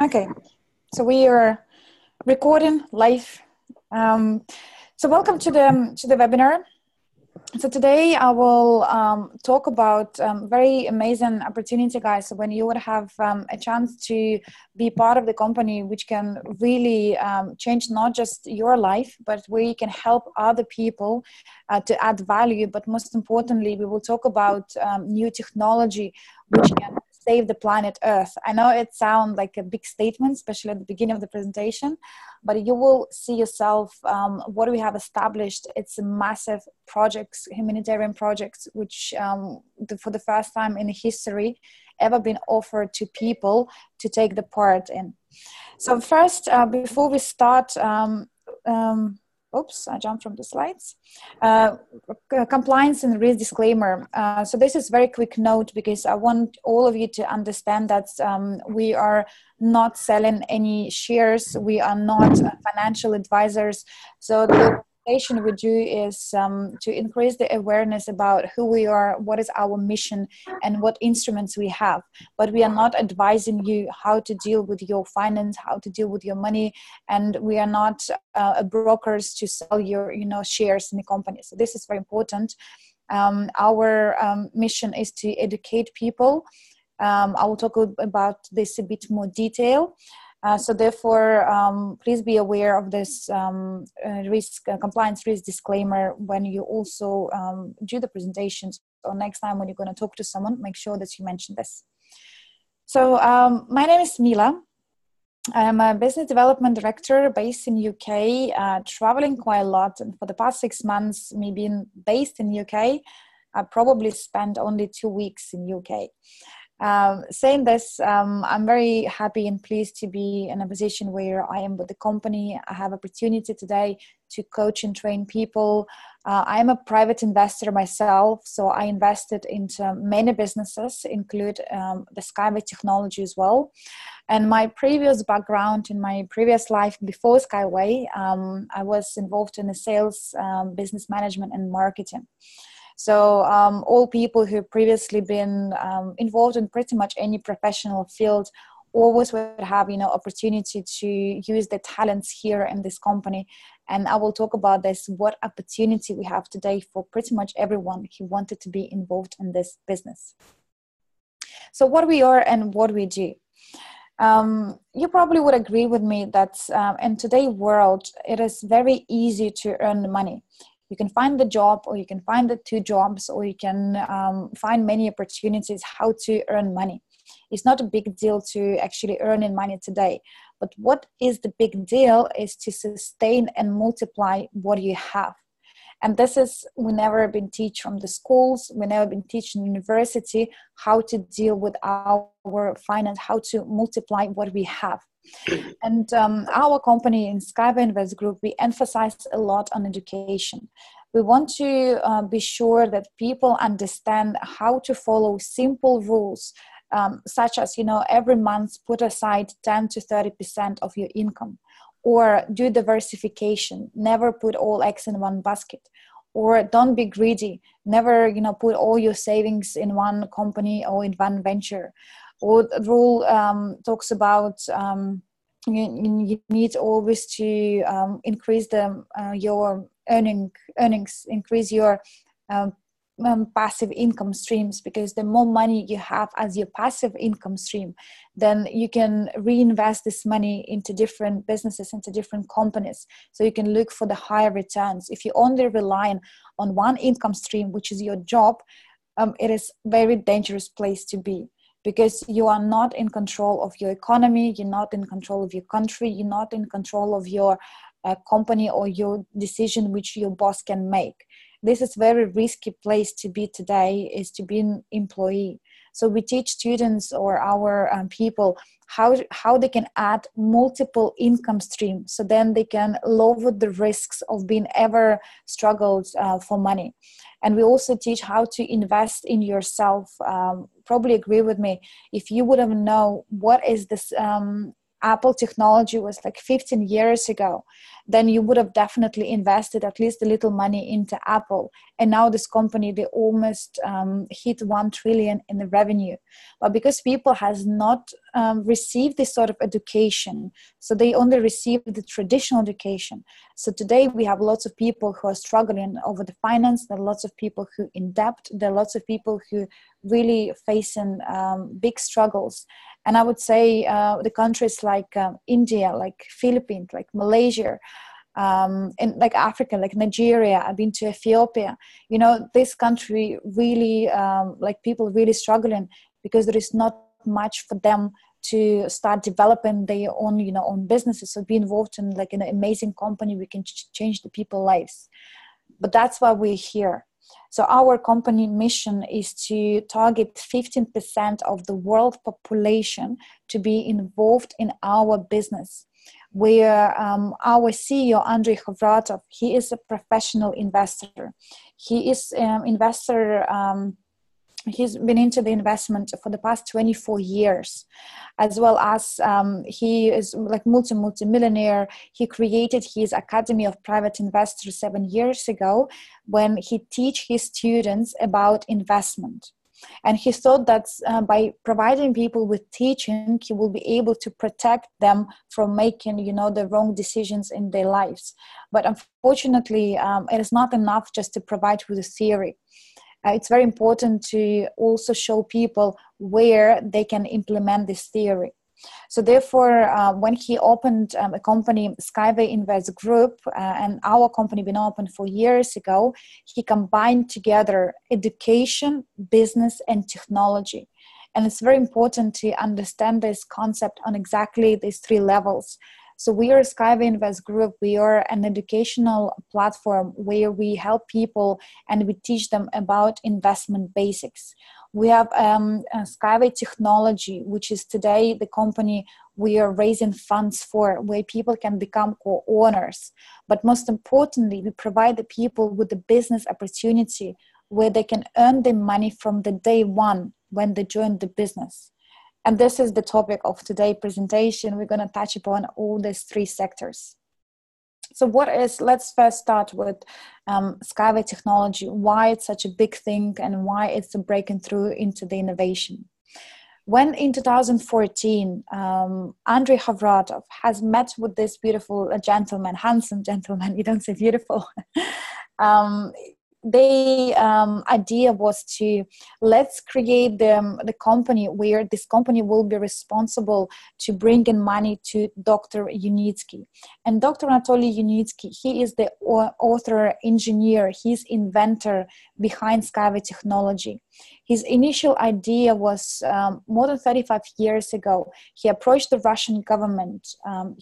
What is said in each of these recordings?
Okay, so we are recording live. So welcome to the webinar. So today I will talk about very amazing opportunity, guys. So when you would have a chance to be part of the company, which can really change not just your life, but where you can help other people to add value. But most importantly, we will talk about new technology, which can save the planet Earth. I know it sounds like a big statement, especially at the beginning of the presentation, but you will see yourself what we have established. It's a massive projects, humanitarian projects, which for the first time in history ever been offered to people to take the part in. So first, before we start, oops, I jumped from the slides. Compliance and risk disclaimer. So this is very quick note because I want all of you to understand that we are not selling any shares. We are not financial advisors. So the presentation we do is to increase the awareness about who we are, what is our mission, and what instruments we have. But we are not advising you how to deal with your finance, how to deal with your money, and we are not brokers to sell your shares in the company. So this is very important. Our mission is to educate people. I will talk about this a bit more detail. So therefore, please be aware of this compliance risk disclaimer when you also do the presentations, or next time when you're going to talk to someone, make sure that you mention this. So my name is Mila. I'm a business development director based in UK, traveling quite a lot. And for the past 6 months, me being based in UK, I probably spent only 2 weeks in UK. Saying this, I'm very happy and pleased to be in a position where I am with the company. I have opportunity today to coach and train people. I'm a private investor myself, so I invested into many businesses, include the Skyway technology as well. And my previous background in my previous life before Skyway, I was involved in the sales, business management and marketing. So all people who previously been involved in pretty much any professional field always would have, opportunity to use their talents here in this company. And I will talk about this, what opportunity we have today for pretty much everyone who wanted to be involved in this business. So what we are and what we do. You probably would agree with me that in today's world, it is very easy to earn money. You can find the job, or you can find the 2 jobs, or you can find many opportunities how to earn money. It's not a big deal to actually earning money today. But what is the big deal is to sustain and multiply what you have. And this is, we never been taught from the schools, we never been taught in university how to deal with our finance, how to multiply what we have. And our company in Skyway Invest Group, we emphasize a lot on education. We want to be sure that people understand how to follow simple rules, such as, every month put aside 10 to 30% of your income, or do diversification, never put all eggs in one basket, or don't be greedy, never, put all your savings in one company or in one venture. Or the rule talks about you need always to increase your earnings, increase your passive income streams, because the more money you have as your passive income stream, then you can reinvest this money into different businesses, into different companies, so you can look for the higher returns. If you only rely on one income stream, which is your job, it is a very dangerous place to be, because you are not in control of your economy, you're not in control of your country, you're not in control of your company or your decision which your boss can make. This is a very risky place to be today, is to be an employee. So we teach students or our people how they can add multiple income streams, so then they can lower the risks of being ever struggled for money. And we also teach how to invest in yourself. Probably agree with me, if you wouldn't know what is this Apple technology was like 15 years ago, then you would have definitely invested at least a little money into Apple. And now this company, they almost hit 1 trillion in the revenue. But because people has not received this sort of education, so they only received the traditional education. So today we have lots of people who are struggling over the finance. There are lots of people who in debt. There are lots of people who really facing big struggles. And I would say the countries like India, like Philippines, like Malaysia, in like Africa, like Nigeria, I've been to Ethiopia. You know, this country really, like people really struggling because there is not much for them to start developing their own, you know, own businesses. So be involved in like an amazing company, we can change the people's lives. But that's why we're here. So our company mission is to target 15% of the world population to be involved in our business. Where our CEO, Andrei Khavratov, he is a professional investor. He is investor. He's been into the investment for the past 24 years, as well as he is like multi-millionaire. He created his Academy of Private Investors 7 years ago when he teach his students about investment. And he thought that by providing people with teaching, he will be able to protect them from making, you know, the wrong decisions in their lives. But unfortunately, it is not enough just to provide with a theory. It's very important to also show people where they can implement this theory. So therefore, when he opened a company, Skyway Invest Group, and our company been open 4 years ago, he combined together education, business, and technology. And it's very important to understand this concept on exactly these 3 levels. So we are Skyway Invest Group. We are an educational platform where we help people and we teach them about investment basics. We have Skyway Technology, which is today the company we are raising funds for, where people can become co-owners. But most importantly, we provide the people with the business opportunity where they can earn the money from the day one when they join the business. And this is the topic of today's presentation. We're going to touch upon all these 3 sectors. So let's first start with Skyway Technology, why it's such a big thing and why it's breaking through into the innovation. When in 2014, Andrei Khavratov has met with this beautiful gentleman, handsome gentleman, you don't say beautiful, the idea was to let's create the company where this company will be responsible to bring in money to Dr. Unitsky. And Dr. Anatoly Unitsky, he is the author, engineer, he's inventor behind Skyway Technology. His initial idea was more than 35 years ago. He approached the Russian government.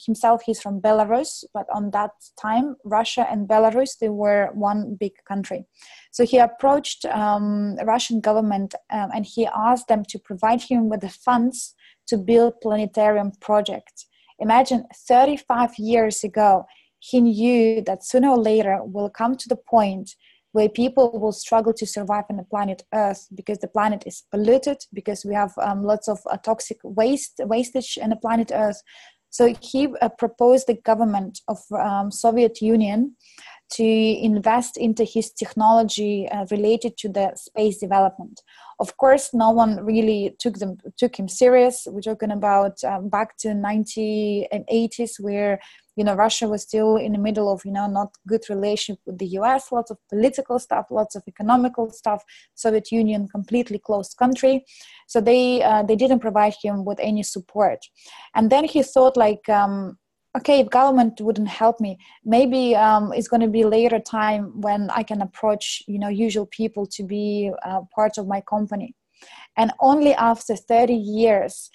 Himself, he's from Belarus, but on that time, Russia and Belarus, they were one big country. So he approached the Russian government and he asked them to provide him with the funds to build planetarium project. Imagine 35 years ago, he knew that sooner or later we'll come to the point where people will struggle to survive on the planet Earth because the planet is polluted, because we have lots of toxic wastage on the planet Earth. So he proposed the government of Soviet Union to invest into his technology related to the space development. Of course, no one really took him serious. We're talking about back to 1980s, where Russia was still in the middle of not good relationship with the US, lots of political stuff, lots of economical stuff. Soviet Union completely closed country, so they didn't provide him with any support. And then he thought okay, if government wouldn't help me, maybe it's going to be later time when I can approach, usual people to be part of my company. And only after 30 years,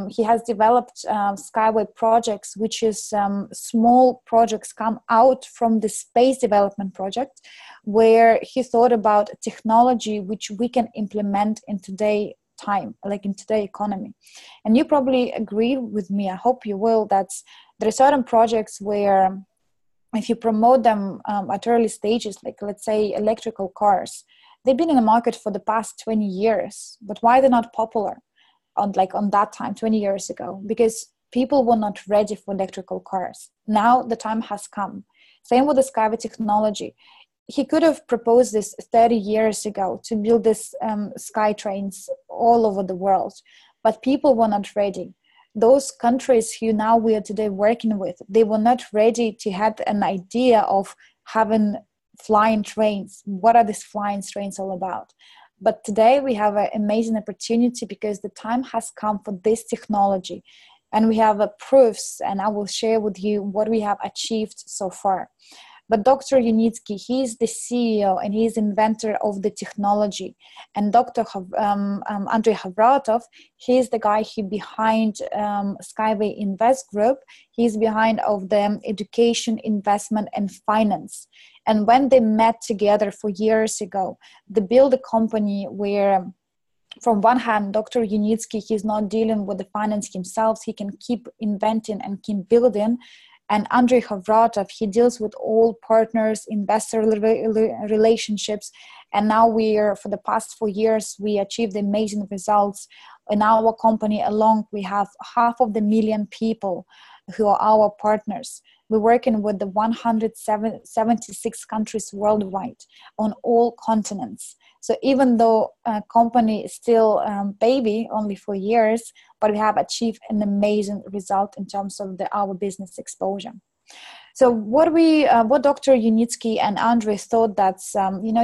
he has developed Skyway projects, which is small projects come out from the space development project, where he thought about technology which we can implement in today's time, like in today's economy. And you probably agree with me, I hope you will, that there are certain projects where if you promote them at early stages, like let's say electrical cars, they've been in the market for the past 20 years, but why they're not popular on that time, 20 years ago? Because People were not ready for electrical cars. Now the time has come. Same with the Skyway technology. He could have proposed this 30 years ago to build this sky trains all over the world, but people were not ready. Those countries who now we are today working with, they were not ready to have an idea of having flying trains. What are these flying trains all about? But today we have an amazing opportunity because the time has come for this technology. And we have proofs, and I will share with you what we have achieved so far. But Dr. Yunitsky, he's the CEO and he's inventor of the technology. And Dr. Andrei Havratov, he's the guy who behind Skyway Invest Group. He's behind of the education, investment, and finance. And when they met together 4 years ago, they built a company where, from one hand, Dr. Yunitsky, he's not dealing with the finance himself. He can keep inventing and keep building. And Andrei Havratov, he deals with all partners, investor relationships. And now for the past 4 years, we achieved amazing results. In our company alone, we have 500,000 people who are our partners. We're working with the 176 countries worldwide on all continents. So even though a company is still baby, only 4 years, but we have achieved an amazing result in terms of our business exposure. So what Dr. Yunitsky and Andrei thought that,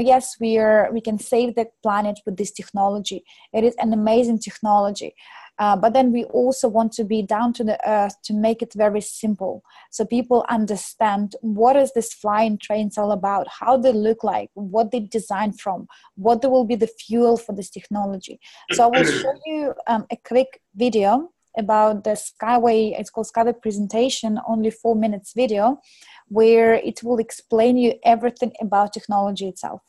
yes, we can save the planet with this technology. It is an amazing technology. But then we also want to be down to the earth to make it very simple. So people understand what is this flying trains all about, how they look like, what they designed from, what will be the fuel for this technology. So I will show you a quick video about the Skyway. It's called Skyway presentation, only 4 minutes video, where it will explain you everything about technology itself.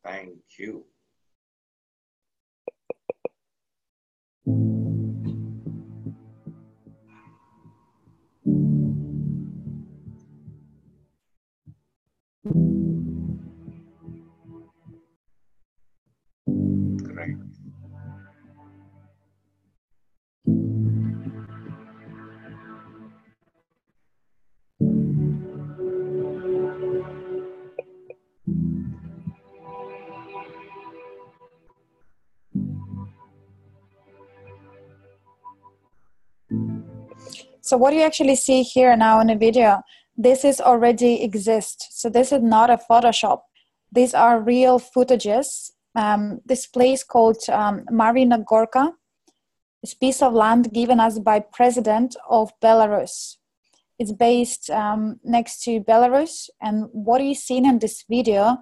Thank you. Great. So what you actually see here now in the video, this is already exist. So this is not a Photoshop. These are real footages. This place called Marina Gorka, this piece of land given us by President of Belarus. It's based next to Belarus. And what you see in this video,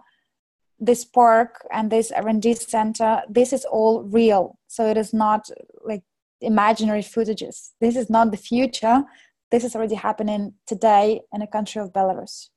this park and this R&D center, this is all real. So it is not like imaginary footages. This is not the future. This is already happening today in the country of Belarus.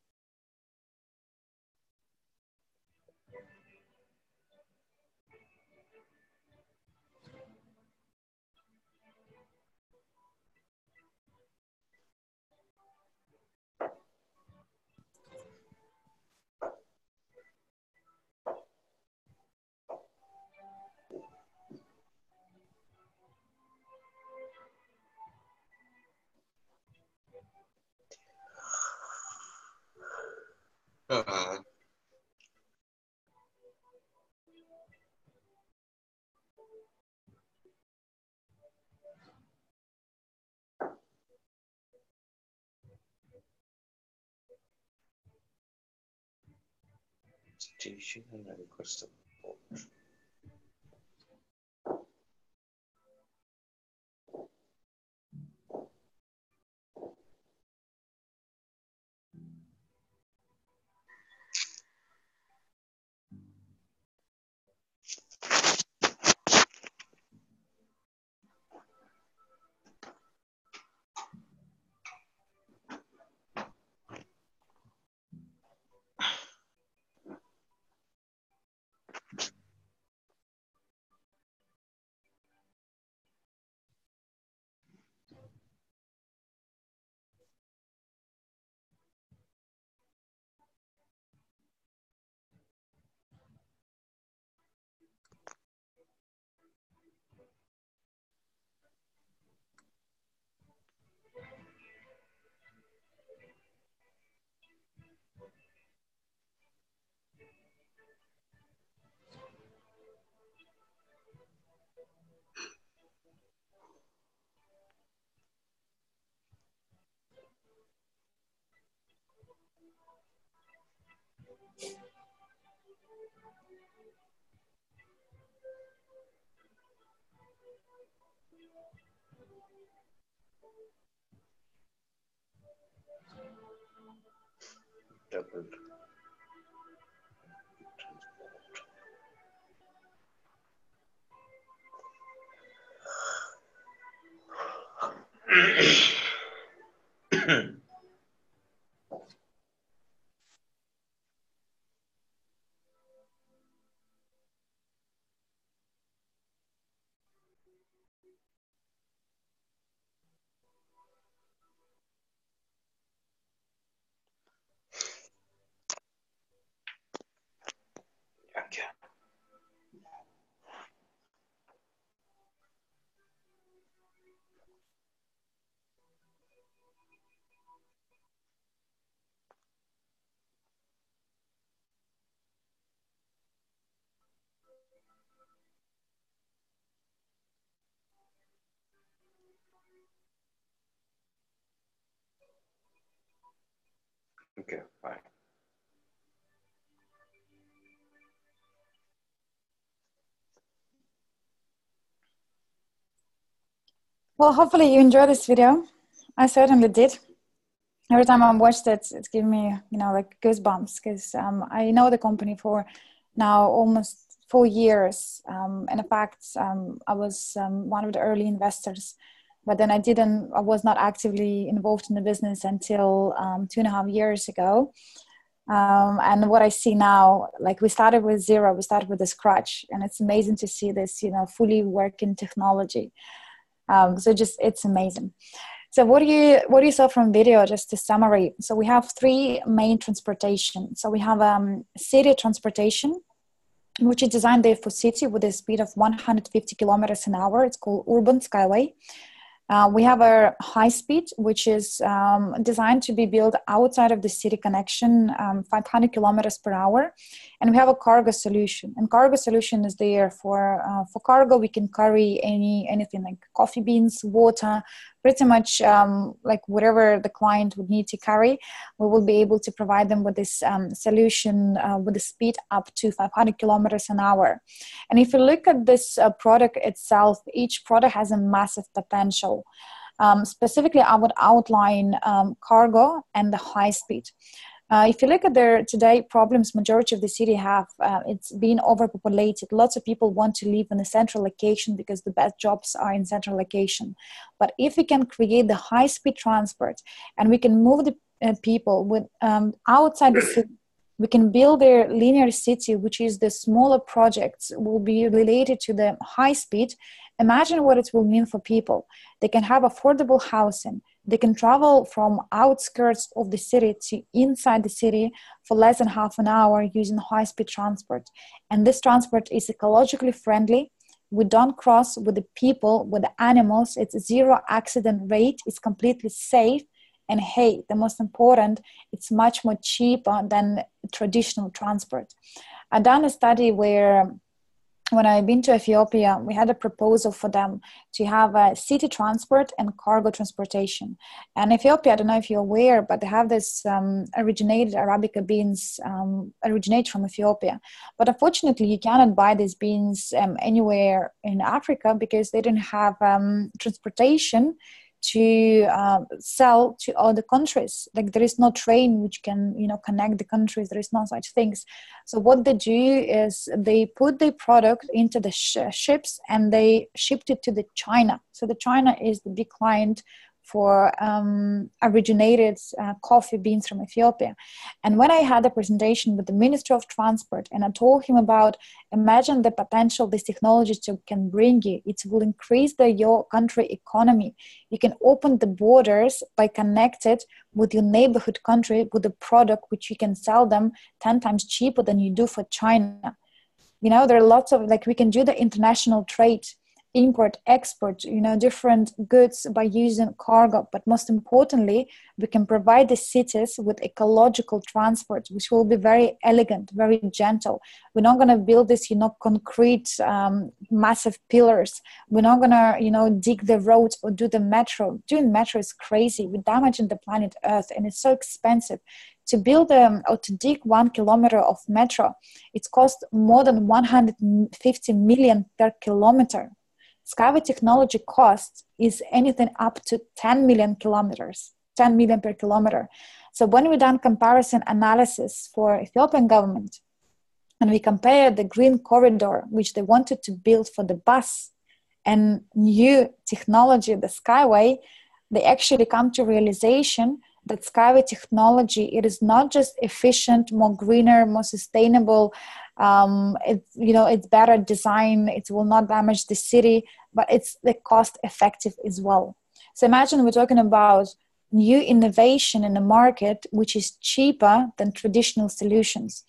Station and request support. Double. Okay. Okay, fine. Well, hopefully you enjoyed this video. I certainly did. Every time I watched it, it's giving me, like goosebumps, because I know the company for now almost 4 years. And in fact, I was one of the early investors, but then I was not actively involved in the business until 2.5 years ago. And what I see now, like we started with zero, we started with a scratch, and it's amazing to see this, fully working technology. So it's amazing. So what do you saw from video, just to summary? So we have three main transportation. So we have city transportation, which is designed there for city with a speed of 150 kilometers an hour. It's called Urban Skyway. We have a high speed, which is designed to be built outside of the city connection, 500 kilometers per hour. And we have a cargo solution. And cargo solution is there for cargo. We can carry anything like coffee beans, water, pretty much like whatever the client would need to carry. We will be able to provide them with this solution with the speed up to 500 kilometers an hour. And if you look at this product itself, each product has a massive potential. Specifically, I would outline cargo and the high speed. If you look at their today problems, majority of the city have, it's been overpopulated. Lots of people want to live in a central location because the best jobs are in central location. But if we can create the high-speed transport and we can move the people with outside the city, we can build their linear city, which is the smaller projects will be related to the high speed. Imagine what it will mean for people. They can have affordable housing. They can travel from outskirts of the city to inside the city for less than half an hour using high-speed transport. And this transport is ecologically friendly. We don't cross with the people, with the animals. It's a zero accident rate. It's completely safe. And hey, the most important, it's much more cheaper than traditional transport. I've done a study where when I've been to Ethiopia, we had a proposal for them to have a city transport and cargo transportation. And Ethiopia, I don't know if you're aware, but they have this originated Arabica beans originate from Ethiopia. But unfortunately, you cannot buy these beans anywhere in Africa because they don't have transportation to sell to other countries. Like there is no train which can, connect the countries. There is no such things. So what they do is they put the product into the ships and they shipped it to the China. So the China is the big client for originated coffee beans from Ethiopia. And when I had a presentation with the Minister of Transport and I told him about, imagine the potential this technology can bring you, it will increase your country economy. You can open the borders by connected with your neighborhood country with a product which you can sell them 10 times cheaper than you do for China. There are lots of, we can do the international trade, import, export, different goods by using cargo. But most importantly, we can provide the cities with ecological transport, which will be very elegant, very gentle. We're not going to build this, concrete, massive pillars. We're not going to, dig the roads or do the metro. Doing metro is crazy. We're damaging the planet Earth, and it's so expensive to build or to dig 1 kilometer of metro, it's cost more than 150 million per kilometer. Skyway technology cost is anything up to 10 million per kilometer. So when we done comparison analysis for Ethiopian government, and we compare the green corridor, which they wanted to build for the bus, and new technology, the Skyway, they actually come to realization that Skyway technology, it is not just efficient, more greener, more sustainable, it's better design, it will not damage the city, but it's the cost effective as well. So imagine we're talking about new innovation in the market, which is cheaper than traditional solutions.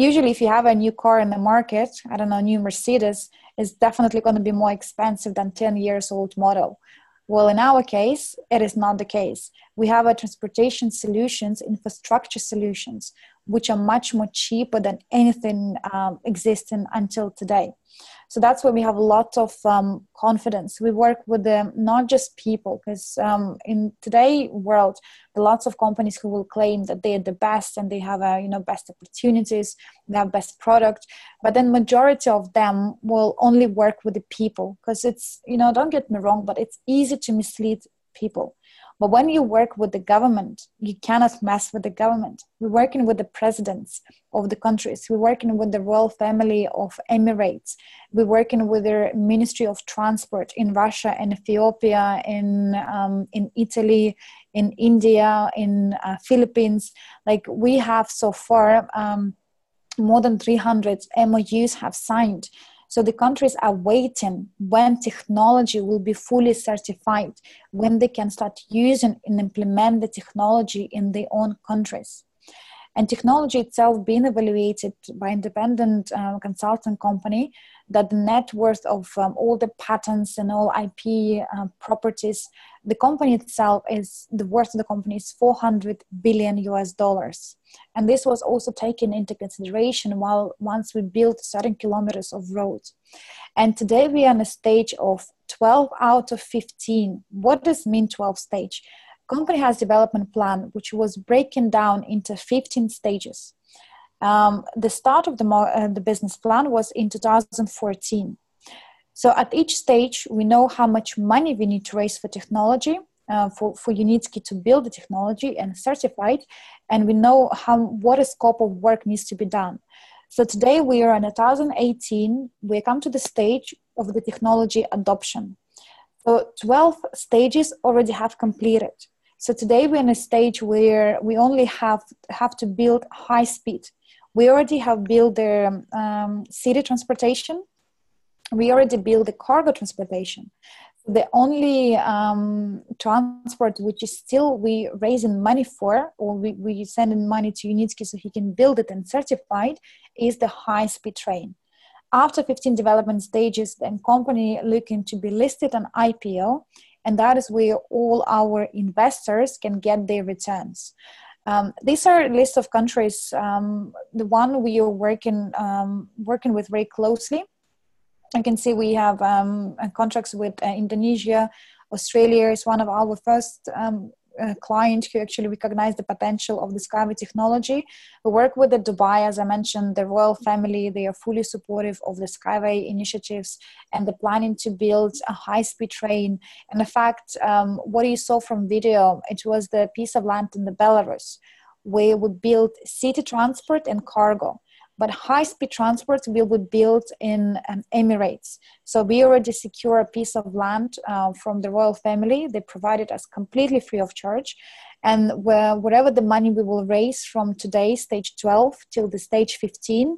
Usually if you have a new car in the market, I don't know, new Mercedes, is definitely going to be more expensive than 10 years old model. Well, in our case, it is not the case. We have a transportation solutions, infrastructure solutions, which are much more cheaper than anything existing until today. So that's why we have a lot of confidence. We work with not just people, because in today's world, there are lots of companies who will claim that they are the best and they have best opportunities, they have best product, but then majority of them will only work with the people, because it's, don't get me wrong, but it's easy to mislead people. But when you work with the government, you cannot mess with the government. We're working with the presidents of the countries. We're working with the royal family of Emirates. We're working with the Ministry of Transport in Russia, in Ethiopia, in Italy, in India, in Philippines. Like we have so far, more than 300 MOUs have signed. So the countries are waiting when technology will be fully certified, when they can start using and implement the technology in their own countries. And technology itself being evaluated by independent consulting company, that the net worth of all the patents and all IP properties, the company itself is, the worth of the company is $400 billion US. And this was also taken into consideration once we built certain kilometers of roads. And today we are on a stage of 12 out of 15. What does mean 12 stage? Company has development plan, which was breaking down into 15 stages. The start of the business plan was in 2014. So at each stage, we know how much money we need to raise for technology, for Unitsky to build the technology and certify it, and we know what a scope of work needs to be done. So today we are in 2018, we come to the stage of the technology adoption. So 12 stages already have completed. So today we're in a stage where we only have to build high speed. We already have built the city transportation. We already built the cargo transportation. The only transport which is still we raising money for, or we sending money to Unitsky so he can build it and certify it, is the high-speed train. After 15 development stages, the company looking to be listed on IPO, and that is where all our investors can get their returns. These are a list of countries. The one we are working with very closely. You can see we have contracts with Indonesia. Australia is one of our first clients who actually recognized the potential of the Skyway technology. We work with the Dubai, as I mentioned, the royal family. They are fully supportive of the Skyway initiatives, and they're planning to build a high-speed train. And in fact, what you saw from video, it was the piece of land in the Belarus where we built city transport and cargo. But high-speed transport we would build in Emirates. So we already secure a piece of land from the royal family. They provided us completely free of charge. And whatever the money we will raise from today, stage 12, till the stage 15,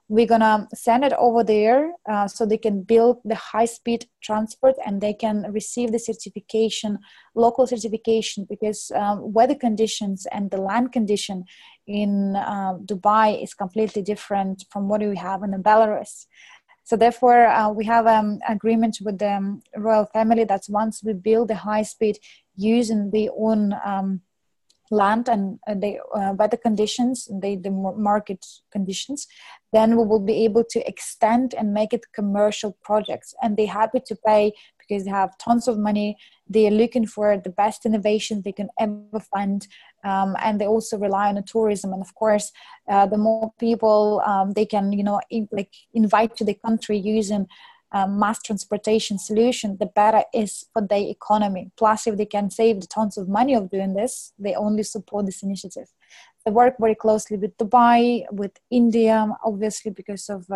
we're going to send it over there so they can build the high-speed transport and they can receive the certification, local certification, because weather conditions and the land condition in Dubai is completely different from what we have in the Belarus. So therefore, we have an agreement with the royal family that once we build the high-speed using their own land and the weather conditions, the market conditions, then we will be able to extend and make it commercial projects. And they're happy to pay, because they have tons of money. They are looking for the best innovation they can ever find. And they also rely on tourism. And of course, the more people they can, invite to the country using mass transportation solution, the better is for the economy. Plus, if they can save the tons of money of doing this, they only support this initiative. They work very closely with Dubai, with India, obviously, because of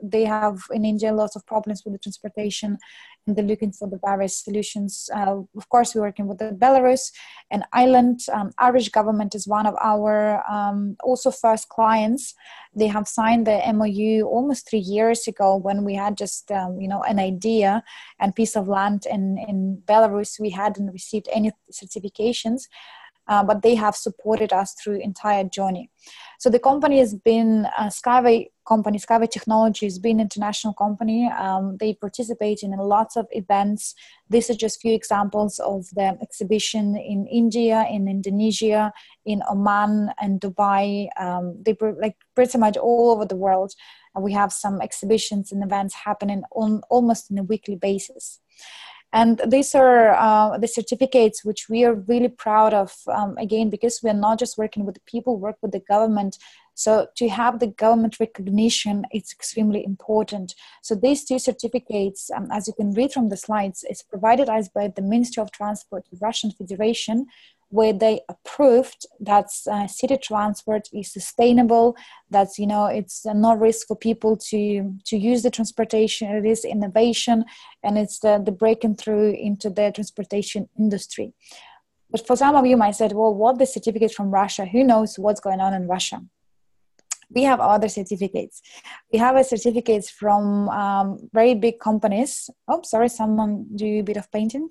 they have in India lots of problems with the transportation, and they're looking for the various solutions. Of course, we're working with the Belarus and Ireland. Irish government is one of our also first clients. They have signed the MOU almost 3 years ago when we had just an idea and piece of land in Belarus. We hadn't received any certifications. But they have supported us through entire journey. So the company has been Skyway company. Skyway Technology has been an international company. They participate in lots of events. These are just few examples of the exhibition in India, in Indonesia, in Oman and Dubai. They pretty much all over the world. And we have some exhibitions and events happening on almost on a weekly basis. And these are the certificates which we are really proud of, again, because we are not just working with the people, work with the government. So to have the government recognition, it's extremely important. So these two certificates, as you can read from the slides, is provided us by the Ministry of Transport of Russian Federation, where they approved that city transport is sustainable, that it's no risk for people to use the transportation. It is innovation, and it's the breaking through into the transportation industry. But for some of you might say, well, what the certificate from Russia? Who knows what's going on in Russia? We have other certificates. We have a certificates from very big companies. Oh, sorry, someone do a bit of painting.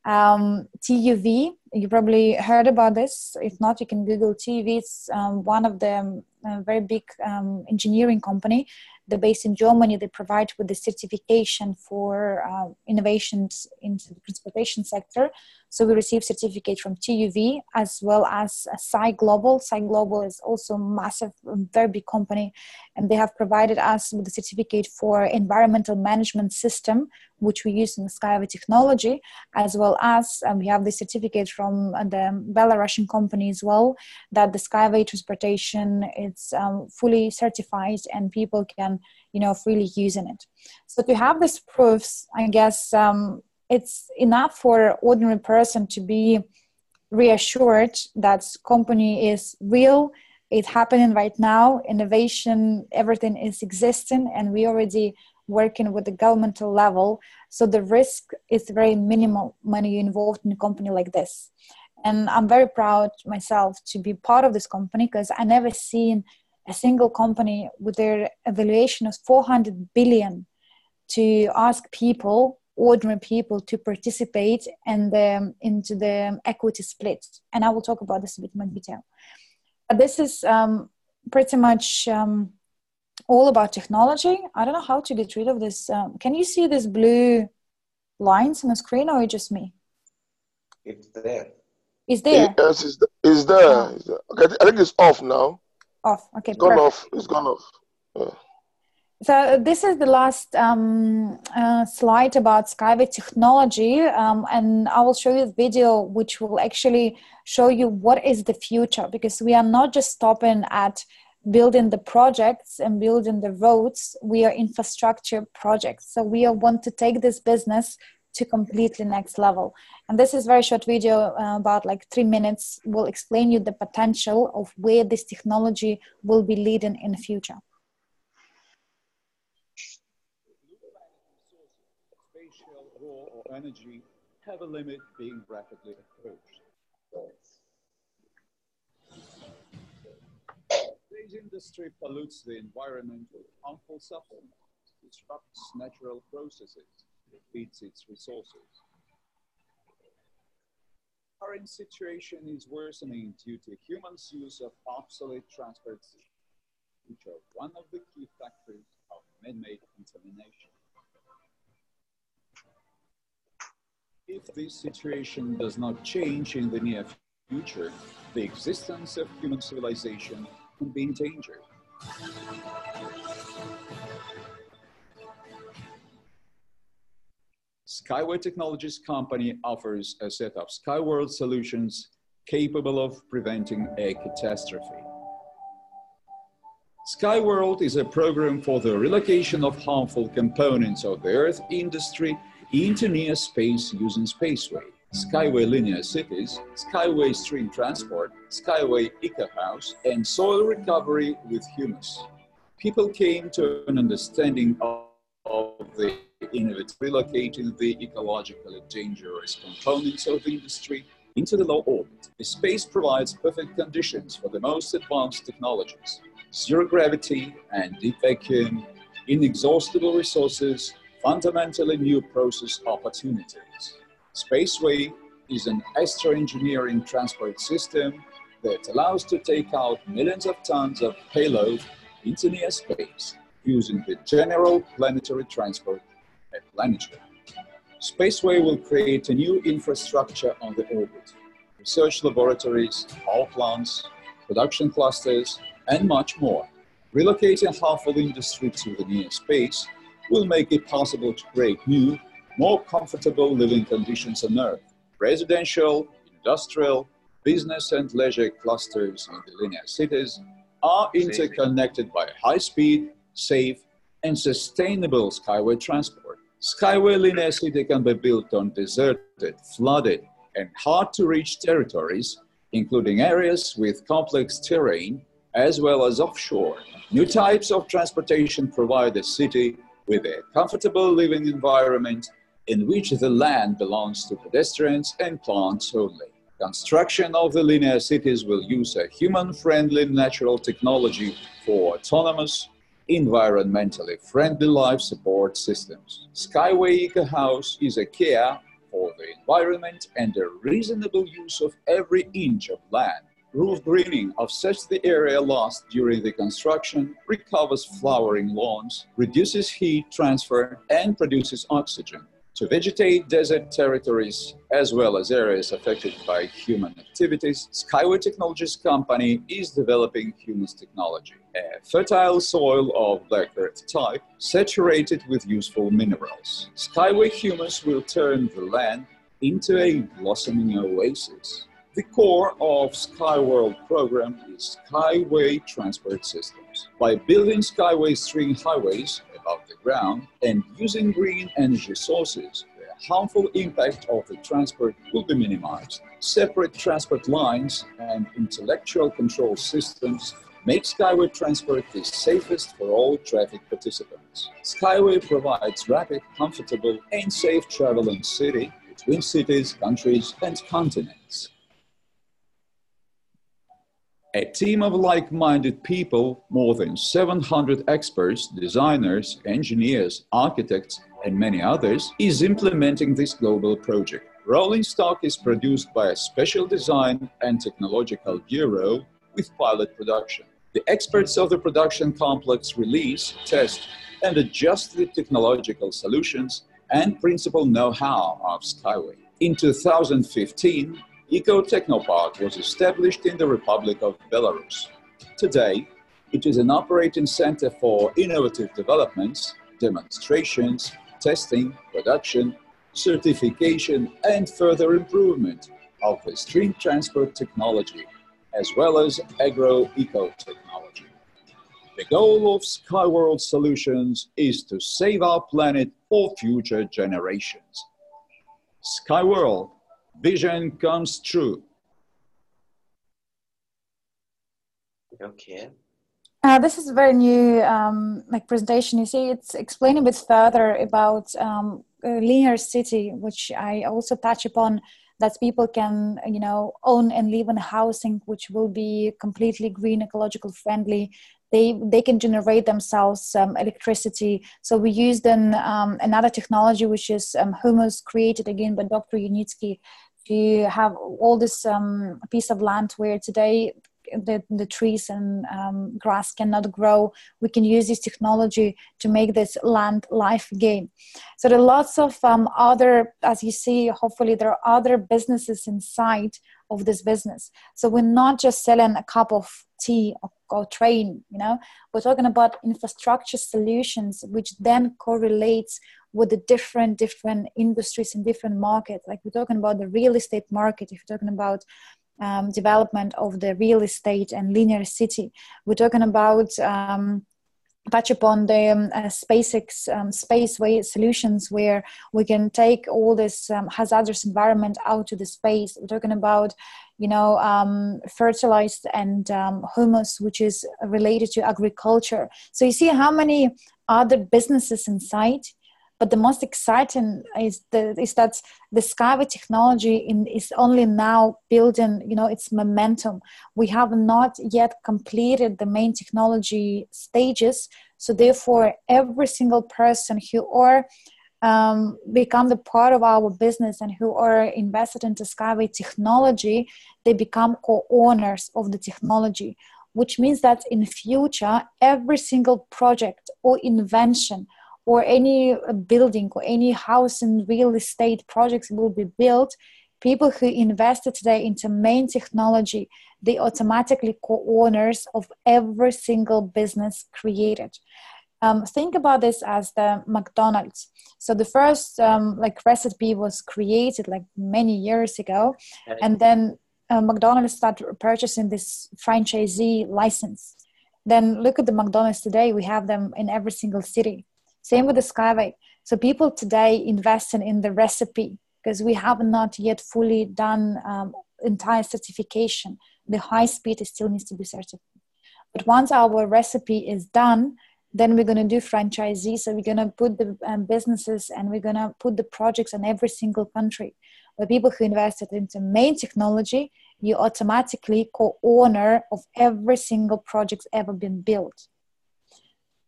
TUV, you probably heard about this. If not, you can Google TUV. It's one of the very big engineering company. They're based in Germany. They provide with the certification for innovations into the transportation sector. So we receive certificate from TUV as well as SWIG Global. SWIG Global is also massive, very big company, and they have provided us with a certificate for environmental management system, which we use in the Skyway Technology, as well as we have the certificate from the Belarusian company as well, that the Skyway transportation is fully certified and people can, freely use in it. So to have these proofs, I guess it's enough for ordinary person to be reassured that company is real, it's happening right now, innovation, everything is existing, and we already working with the governmental level. So the risk is very minimal money involved in a company like this. And I'm very proud myself to be part of this company, because I never seen a single company with their evaluation of 400 billion to ask people, ordinary people, to participate and into the equity split. And I will talk about this a bit more in detail. But this is pretty much all about technology. I don't know how to get rid of this. Can you see these blue lines on the screen, or just me? It's there. It's there? Yes, it's there. Oh. It's there. Okay, I think it's off now. Off. Okay, it's gone perfect. off. It's gone off. Yeah. So this is the last slide about Skyway Technology, and I will show you the video which will actually show you what is the future, because we are not just stopping at building the projects and building the roads. We are infrastructure projects. So we want to take this business to completely next level. And this is a very short video, about like 3 minutes, will explain you the potential of where this technology will be leading in the future. Spatial, raw, or energy have a limit being rapidly approached. Today's industry pollutes the environment with harmful substances, disrupts natural processes, depletes its resources. Current situation is worsening due to humans' use of obsolete transport systems, which are one of the key factors of man-made contamination. If this situation does not change in the near future, the existence of human civilization can be in danger. Skyway Technologies company offers a set of Skyworld solutions capable of preventing a catastrophe. Skyworld is a program for the relocation of harmful components of the Earth industry into near space using Spaceway, Skyway Linear Cities, Skyway Stream Transport, Skyway Eco House, and soil recovery with humus. People came to an understanding of the innovative relocating the ecologically dangerous components of the industry into the low orbit. The space provides perfect conditions for the most advanced technologies: zero gravity and deep vacuum, inexhaustible resources, fundamentally new process opportunities. Spaceway is an astro-engineering transport system that allows to take out millions of tons of payload into near space using the General Planetary Transport at Planetary. Spaceway will create a new infrastructure on the orbit: research laboratories, power plants, production clusters, and much more. Relocating half of the industry to the near space will make it possible to create new, more comfortable living conditions on Earth. Residential, industrial, business and leisure clusters in the linear cities are interconnected by high-speed, safe, and sustainable Skyway transport. Skyway Linear City can be built on deserted, flooded, and hard-to-reach territories, including areas with complex terrain, as well as offshore. New types of transportation provide the city with a comfortable living environment in which the land belongs to pedestrians and plants only. Construction of the linear cities will use a human-friendly natural technology for autonomous, environmentally friendly life support systems. Skyway Eco House is a care for the environment and a reasonable use of every inch of land. Roof greening offsets the area lost during the construction, recovers flowering lawns, reduces heat transfer, and produces oxygen. To vegetate desert territories as well as areas affected by human activities, Skyway Technologies company is developing humus technology, a fertile soil of black earth type saturated with useful minerals. Skyway humus will turn the land into a blossoming oasis. The core of Skyworld program is Skyway Transport Systems. By building Skyway string highways above the ground and using green energy sources, the harmful impact of the transport will be minimized. Separate transport lines and intellectual control systems make Skyway transport the safest for all traffic participants. Skyway provides rapid, comfortable, and safe travel in city, between cities, countries, and continents. A team of like-minded people, more than 700 experts, designers, engineers, architects, and many others, is implementing this global project. Rolling stock is produced by a special design and technological bureau with pilot production. The experts of the production complex release, test, and adjust the technological solutions and principal know-how of Skyway. In 2015, Eco-Technopark was established in the Republic of Belarus. Today, it is an operating center for innovative developments, demonstrations, testing, production, certification, and further improvement of the stream transport technology, as well as agro-eco technology. The goal of Skyworld Solutions is to save our planet for future generations. Skyworld, vision comes true. Okay. This is a very new presentation. You see, it's explaining a bit further about linear city, which I also touch upon, that people can, own and live in housing, which will be completely green, ecological friendly. They can generate themselves electricity. So we used another technology, which is humus, created again by Dr. Unitsky, to have all this piece of land where today the trees and grass cannot grow. We can use this technology to make this land life again. So there are lots of other, as you see, hopefully there are other businesses inside of this business. So we're not just selling a cup of tea or train, you know. We're talking about infrastructure solutions, which then correlates with the different industries and different markets. Like we're talking about the real estate market, if you're talking about development of the real estate and linear city. We're talking about touch upon the SpaceX spaceway solutions, where we can take all this hazardous environment out to the space. We're talking about, you know, fertilized and humus, which is related to agriculture. So you see how many other businesses inside. But the most exciting is that the Skyway technology is only now building, you know, its momentum. We have not yet completed the main technology stages. So therefore, every single person who are become the part of our business and who are invested into Skyway technology, they become co-owners of the technology, which means that in future, every single project or invention or any building or any house and real estate projects will be built, people who invested today into main technology, they automatically co-owners of every single business created. Think about this as the McDonald's. So the first recipe was created like many years ago, and then McDonald's started purchasing this franchisee license. Then look at the McDonald's today, we have them in every single city. Same with the Skyway. So people today investing in the recipe because we have not yet fully done entire certification. The high speed still needs to be certified. But once our recipe is done, then we're going to do franchisee. So we're going to put the businesses and we're going to put the projects in every single country. But people who invested into main technology, you automatically co-owner of every single project ever been built.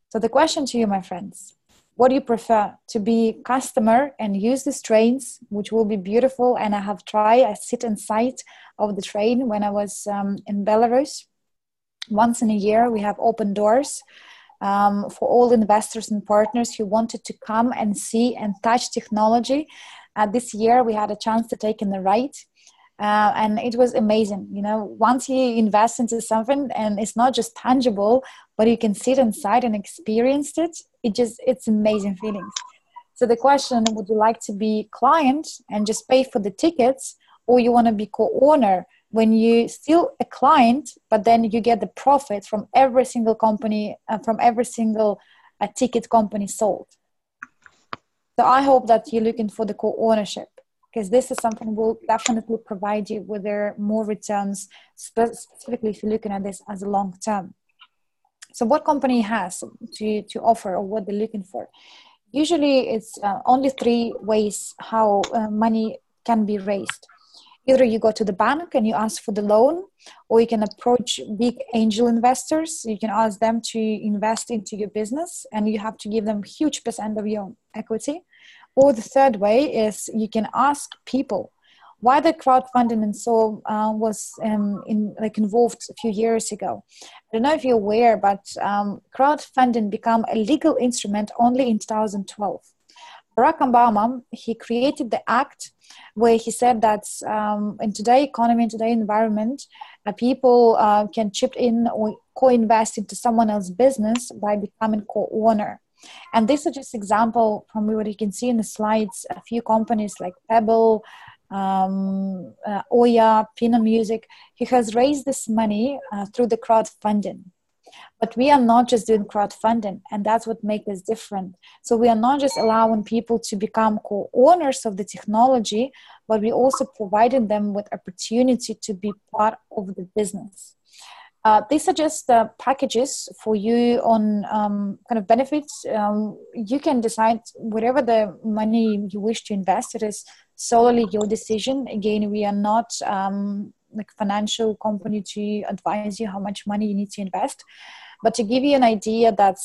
So the question to you, my friends, what do you prefer, to be customer and use these trains, which will be beautiful? And I have tried, I sit inside of the train when I was in Belarus. Once in a year, we have open doors for all investors and partners who wanted to come and see and touch technology. This year, we had a chance to take in the ride. And it was amazing. You know, once you invest into something and it's not just tangible, but you can sit inside and experience it, it's amazing feelings. So the question, would you like to be client and just pay for the tickets, or you want to be co-owner when you still a client, but then you get the profit from every single company, from every single ticket company sold? So I hope that you're looking for the co-ownership, because this is something will definitely provide you with more returns, specifically if you're looking at this as a long term. So what company has to offer, or what they're looking for? Usually it's only three ways how money can be raised. Either you go to the bank and you ask for the loan, or you can approach big angel investors. You can ask them to invest into your business and you have to give them a huge % of your equity. Or the third way is you can ask people. Why the crowdfunding and so was involved a few years ago. I don't know if you're aware, but crowdfunding became a legal instrument only in 2012. Barack Obama, he created the act where he said that in today's economy, in today's environment, people can chip in or co-invest into someone else's business by becoming co-owner. And this is just example from what you can see in the slides. A few companies like Pebble, Oya, Pina Music, he has raised this money through the crowdfunding. But we are not just doing crowdfunding, and that's what makes us different. So we are not just allowing people to become co-owners of the technology, but we also provided them with opportunity to be part of the business. These are just packages for you on kind of benefits. You can decide whatever the money you wish to invest. It is solely your decision. Again, we are not like financial company to advise you how much money you need to invest. But to give you an idea that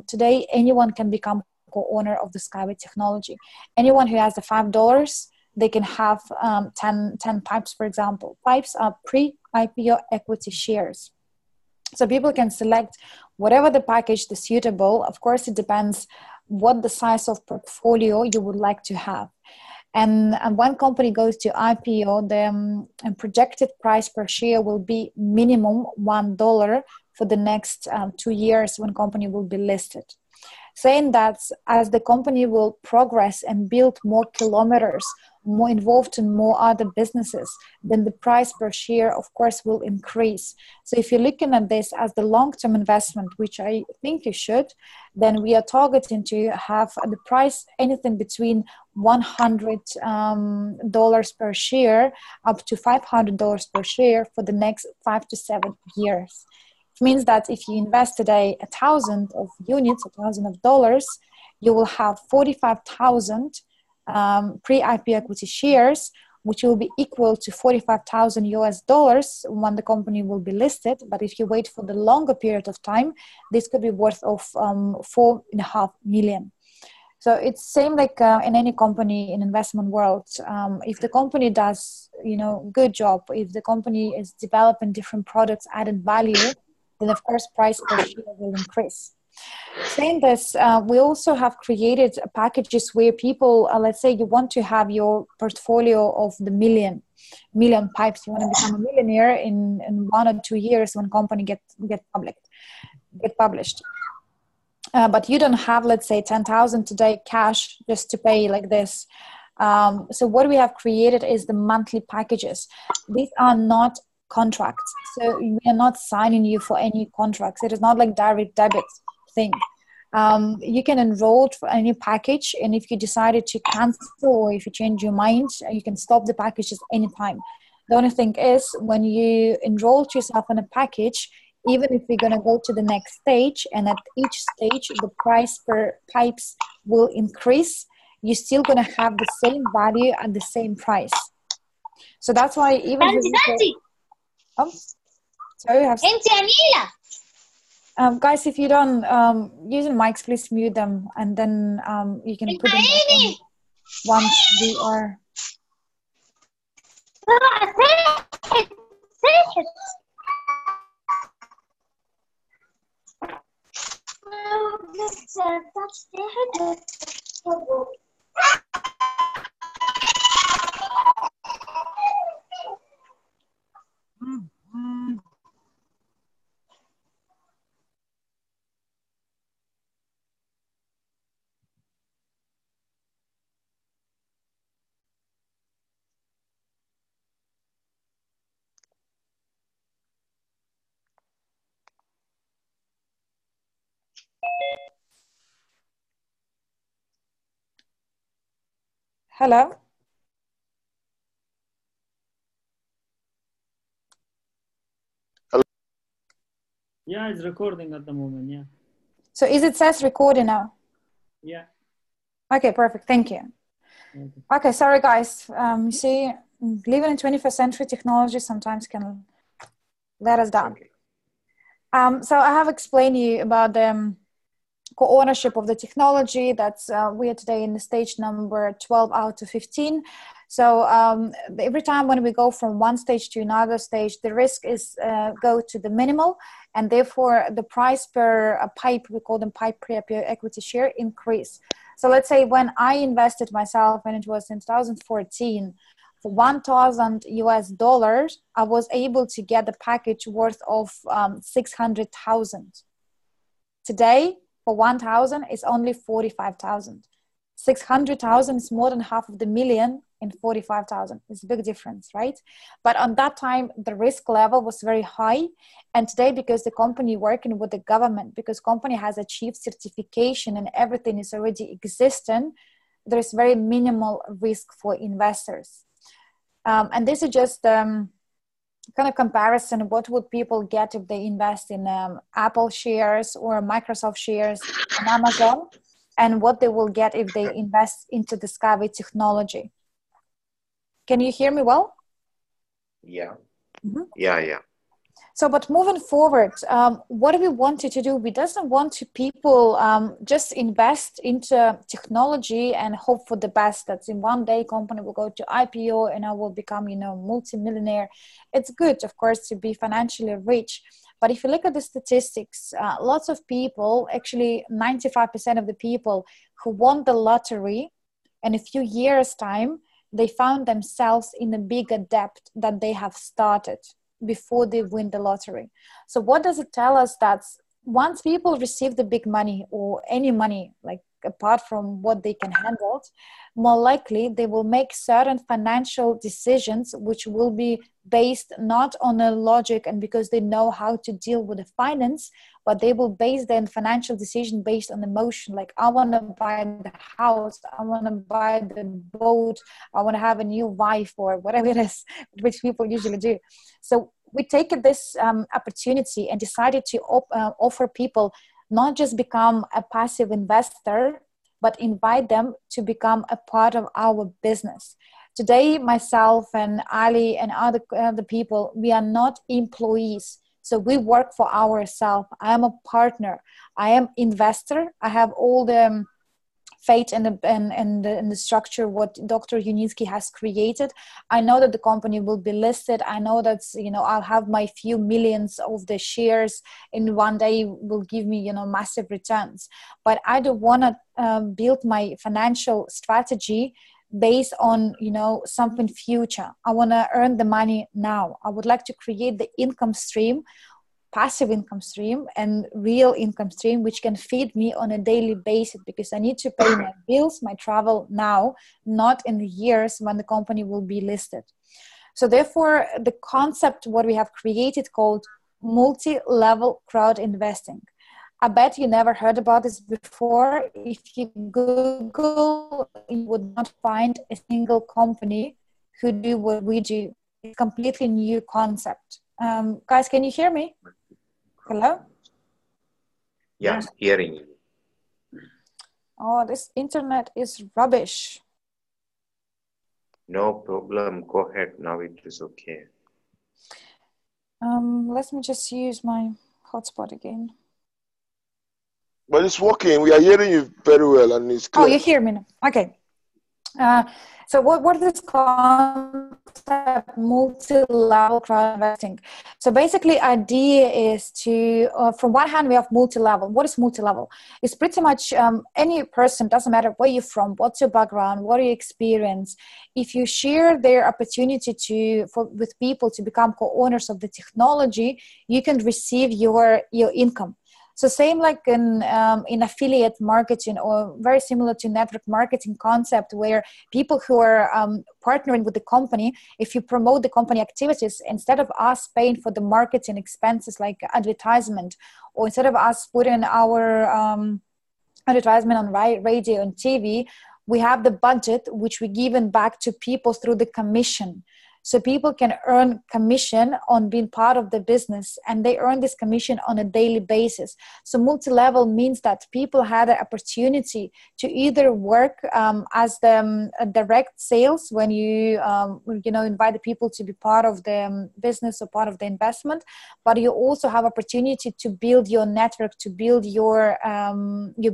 today anyone can become co-owner of the Skyway technology. Anyone who has the $5, they can have 10 pipes, for example. Pipes are pre-IPO equity shares. So people can select whatever the package is suitable. Of course, it depends what the size of portfolio you would like to have. And when company goes to IPO, the projected price per share will be minimum $1 for the next 2 years when company will be listed. Saying that as the company will progress and build more kilometers, more involved in more other businesses, then the price per share, of course, will increase. So if you're looking at this as the long-term investment, which I think you should, then we are targeting to have the price anything between $100 per share up to $500 per share for the next 5 to 7 years. It means that if you invest today 1,000 of units, 1,000 of dollars, you will have 45,000 pre-IPO equity shares, which will be equal to 45,000 US dollars when the company will be listed. But if you wait for the longer period of time, this could be worth of 4.5 million. So it's same like in any company in investment world. If the company does, good job, if the company is developing different products, added value, then of course price per share will increase. Saying this, we also have created packages where people, let's say you want to have your portfolio of the million pipes, you want to become a millionaire in 1 or 2 years when company get published. But you don't have, let's say, 10,000 today cash just to pay like this. So what we have created is the monthly packages. These are not contracts. So we are not signing you for any contracts. It is not like direct debit thing. You can enroll for any package, and if you decided to cancel or if you change your mind, you can stop the packages anytime. The only thing is when you enroll yourself in a package, even if we're going to go to the next stage, and at each stage the price per pipes will increase, you're still going to have the same value at the same price. So that's why even sorry, guys, if you don't using mics, please mute them, and then you can put them back on once we are. Hello? Hello? Yeah, it's recording at the moment, yeah. So is it says recording now? Yeah. Okay, perfect. Thank you. Okay, sorry guys. You see, living in 21st century technology sometimes can let us down. Okay. So I have explained you about the co-ownership of the technology. That's we are today in the stage number 12 out of 15. So every time when we go from one stage to another stage, the risk is go to the minimal, and therefore the price per pipe, we call them pipe pre-IPO equity share, increase. So let's say when I invested myself, and it was in 2014, for 1,000 US dollars, I was able to get the package worth of 600,000. Today, for 1,000, it's only 45,000. 600,000 is more than half of the million in 45,000. It's a big difference, right? But on that time, the risk level was very high. And today, because the company working with the government, because company has achieved certification and everything is already existing, there is very minimal risk for investors. And this is just kind of comparison. What would people get if they invest in Apple shares or Microsoft shares on Amazon, and what they will get if they invest into the Skyway technology? Can you hear me well? Yeah. Mm-hmm. Yeah. So, but moving forward, what we wanted to do, we doesn't want to people just invest into technology and hope for the best. That in one day company will go to IPO and I will become, multi-millionaire. It's good, of course, to be financially rich. But if you look at the statistics, lots of people, actually 95% of the people who won the lottery in a few years' time, they found themselves in a bigger debt that they have started. before they win the lottery. So what does it tell us? That once people receive the big money or any money, like apart from what they can handle, more likely they will make certain financial decisions which will be based not on a logic and because they know how to deal with the finance, but they will base their financial decision based on emotion. Like, I want to buy the house, I want to buy the boat, I want to have a new wife, or whatever it is, which people usually do. So we take this opportunity and decided to offer people not just become a passive investor, but invite them to become a part of our business. Today, myself and Ali and other people, we are not employees. So we work for ourselves. I am a partner. I am investor. I have all the faith in the structure what Dr. Yunitsky has created. I know that the company will be listed. I know that, I'll have my few millions of the shares in one day will give me, massive returns. But I don't want to build my financial strategy based on, something future. I want to earn the money now. I would like to create the income stream, passive income stream and real income stream, which can feed me on a daily basis, because I need to pay my bills, my travel now, not in the years when the company will be listed. So therefore, the concept, what we have created, called multi-level crowd investing. I bet you never heard about this before. If you Google, you would not find a single company who do what we do. It's a completely new concept. Guys, can you hear me? Hello? Yeah, hearing you. Oh, this internet is rubbish. No problem. Go ahead. Now it is okay. Let me just use my hotspot again. But it's working. We are hearing you very well, and it's clear. Oh, you hear me now. Okay. So what is concept multi-level crowd investing? So basically, idea is to, from one hand, we have multi-level. What is multi-level? It's pretty much any person, doesn't matter where you're from, what's your background, what are your experience. If you share their opportunity with people to become co-owners of the technology, you can receive your income. So same like in affiliate marketing, or very similar to network marketing concept, where people who are partnering with the company, if you promote the company activities, instead of us paying for the marketing expenses like advertisement, or instead of us putting our advertisement on radio and TV, we have the budget which we given back to people through the commission. So people can earn commission on being part of the business, and they earn this commission on a daily basis. So multi-level means that people had the opportunity to either work as the direct sales, when you invite the people to be part of the business or part of the investment, but you also have opportunity to build your network, to build your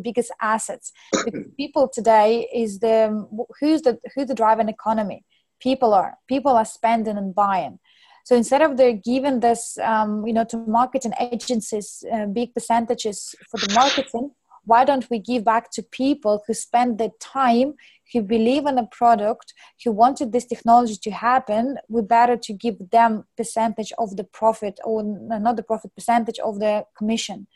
biggest assets. Because people today is who's the driving economy. People are spending and buying. So instead of they're given this, to marketing agencies, big percentages for the marketing, why don't we give back to people who spend their time, who believe in the product, who wanted this technology to happen? We better to give them percentage of the profit, or not the profit, percentage of the commission.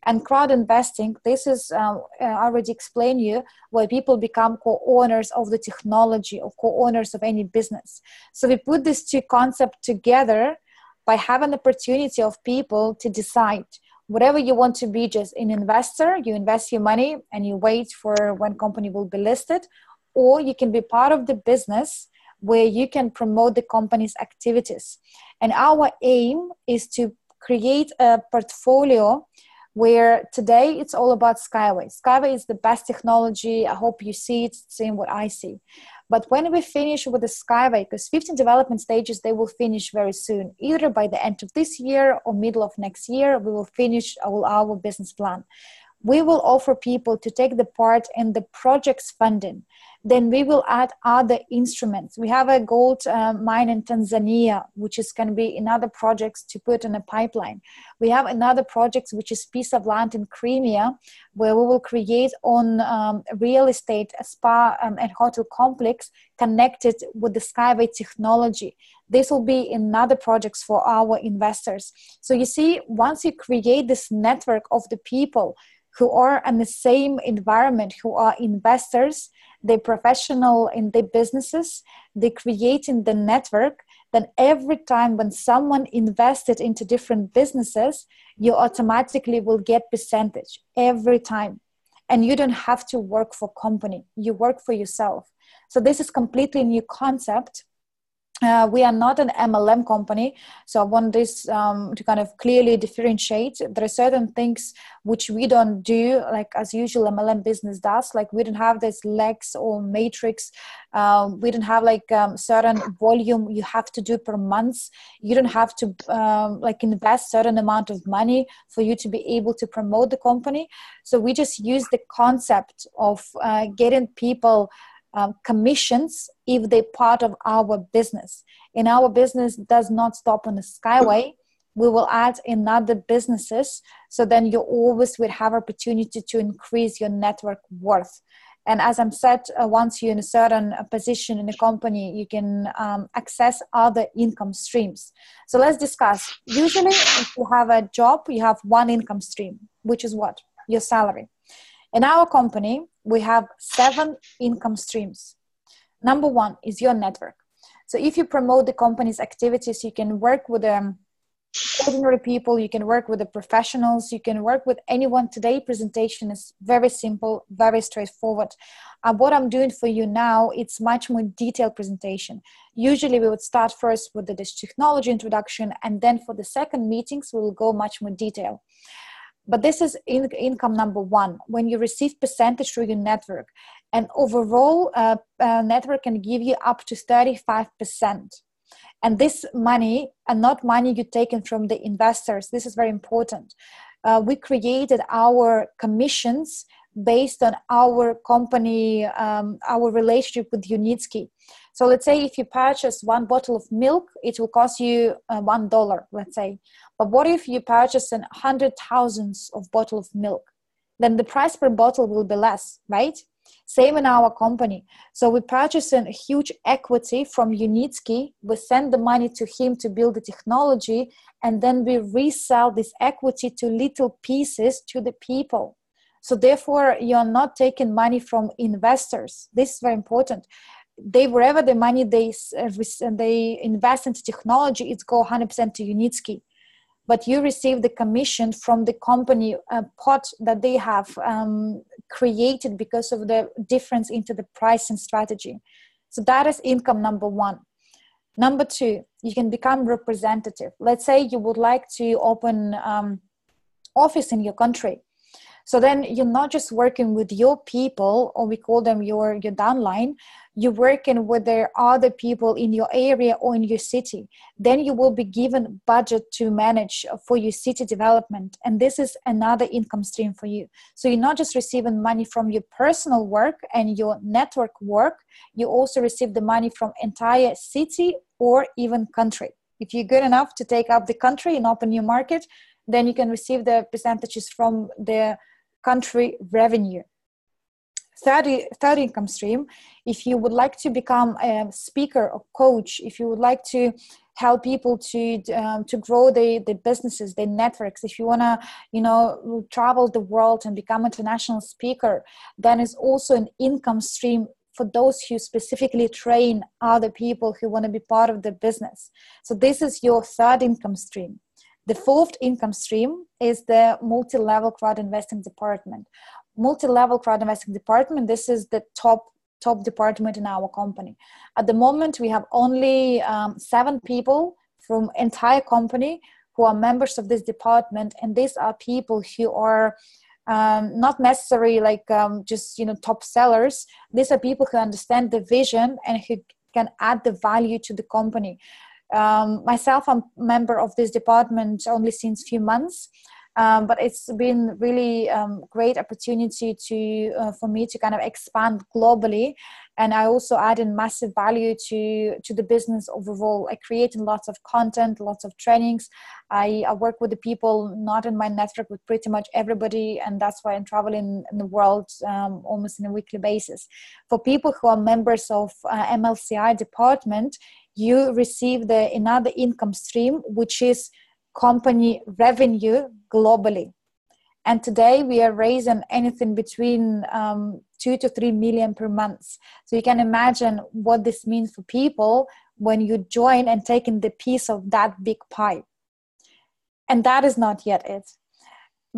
And crowd investing, this is, I already explained you, where people become co-owners of the technology or co-owners of any business. So we put these two concepts together by having the opportunity of people to decide whatever you want to be, just an investor, you invest your money and you wait for when company will be listed, or you can be part of the business where you can promote the company's activities. And our aim is to create a portfolio where today it's all about Skyway. Skyway is the best technology. I hope you see it, seeing what I see. But when we finish with the Skyway, because 15 development stages, they will finish very soon, either by the end of this year or middle of next year, we will finish our business plan. We will offer people to take the part in the project's funding, then we will add other instruments. We have a gold mine in Tanzania, which is going to be another projects to put in a pipeline. We have another project, which is piece of land in Crimea, where we will create on real estate, a spa and hotel complex connected with the Skyway technology. This will be another projects for our investors. So you see, once you create this network of the people who are in the same environment, who are investors, they're professional in their businesses, they're creating the network, then every time when someone invested into different businesses, you automatically will get percentage every time. And you don't have to work for company, you work for yourself. So this is completely new concept. We are not an MLM company, so I want this to kind of clearly differentiate. There are certain things which we don't do, like as usual MLM business does. Like we don't have this legs or matrix. We don't have like certain volume you have to do per month. You don't have to like invest certain amount of money for you to be able to promote the company. So we just use the concept of getting people commissions if they're part of our business. And our business does not stop on the Skyway. We will add in other businesses, so then you always will have opportunity to increase your network worth. And as I'm said, once you're in a certain position in a company, you can access other income streams. So let's discuss. Usually, if you have a job, you have one income stream, which is what? Your salary. In our company, we have 7 income streams. Number 1 is your network. So if you promote the company's activities, you can work with ordinary people, you can work with the professionals, you can work with anyone. Today's presentation is very simple, very straightforward. What I'm doing for you now, it's much more detailed presentation. Usually we would start first with the technology introduction, and then for the second meetings, we will go much more detail. But this is income number 1, when you receive percentage through your network. And overall, network can give you up to 35%. And this money and not money you taken from the investors. This is very important. We created our commissions based on our company, our relationship with Unitsky. So let's say if you purchase 1 bottle of milk, it will cost you $1, let's say. But what if you purchase 100,000 of bottle of milk? Then the price per bottle will be less, right? Same in our company. So we purchase a huge equity from Unitsky. We send the money to him to build the technology, and then we resell this equity to little pieces to the people. So therefore, you're not taking money from investors. This is very important. Wherever the money they invest into technology, it's go 100% to Unitsky. But you receive the commission from the company pot that they have created because of the difference into the pricing strategy. So that is income number 1. Number 2, you can become representative. Let's say you would like to open office in your country. So then you're not just working with your people, or we call them your downline, you're working with the other people in your area or in your city. Then you will be given budget to manage for your city development. And this is another income stream for you. So you're not just receiving money from your personal work and your network work, you also receive the money from entire city or even country. If you're good enough to take up the country and open your market, then you can receive the percentages from the country revenue. Third income stream, if you would like to become a speaker or coach, if you would like to help people to grow the businesses, their networks, if you want to travel the world and become an international speaker, then it's also an income stream for those who specifically train other people who want to be part of the business. So this is your third income stream. The fourth income stream is the multi-level crowd investing department. Multi-level crowd investing department, this is the top department in our company. At the moment, we have only 7 people from entire company who are members of this department, and these are people who are not necessarily like just top sellers. These are people who understand the vision and who can add the value to the company. Myself, I'm a member of this department only since few months. But it's been really great opportunity for me to kind of expand globally. And I also add in massive value to the business overall. I create lots of content, lots of trainings. I work with the people not in my network, with pretty much everybody. And that's why I'm traveling in the world almost on a weekly basis. For people who are members of MLCI department, you receive another income stream, which is company revenue globally. And today we are raising anything between 2 to 3 million per month. So you can imagine what this means for people when you join and take in the piece of that big pie. And that is not yet it.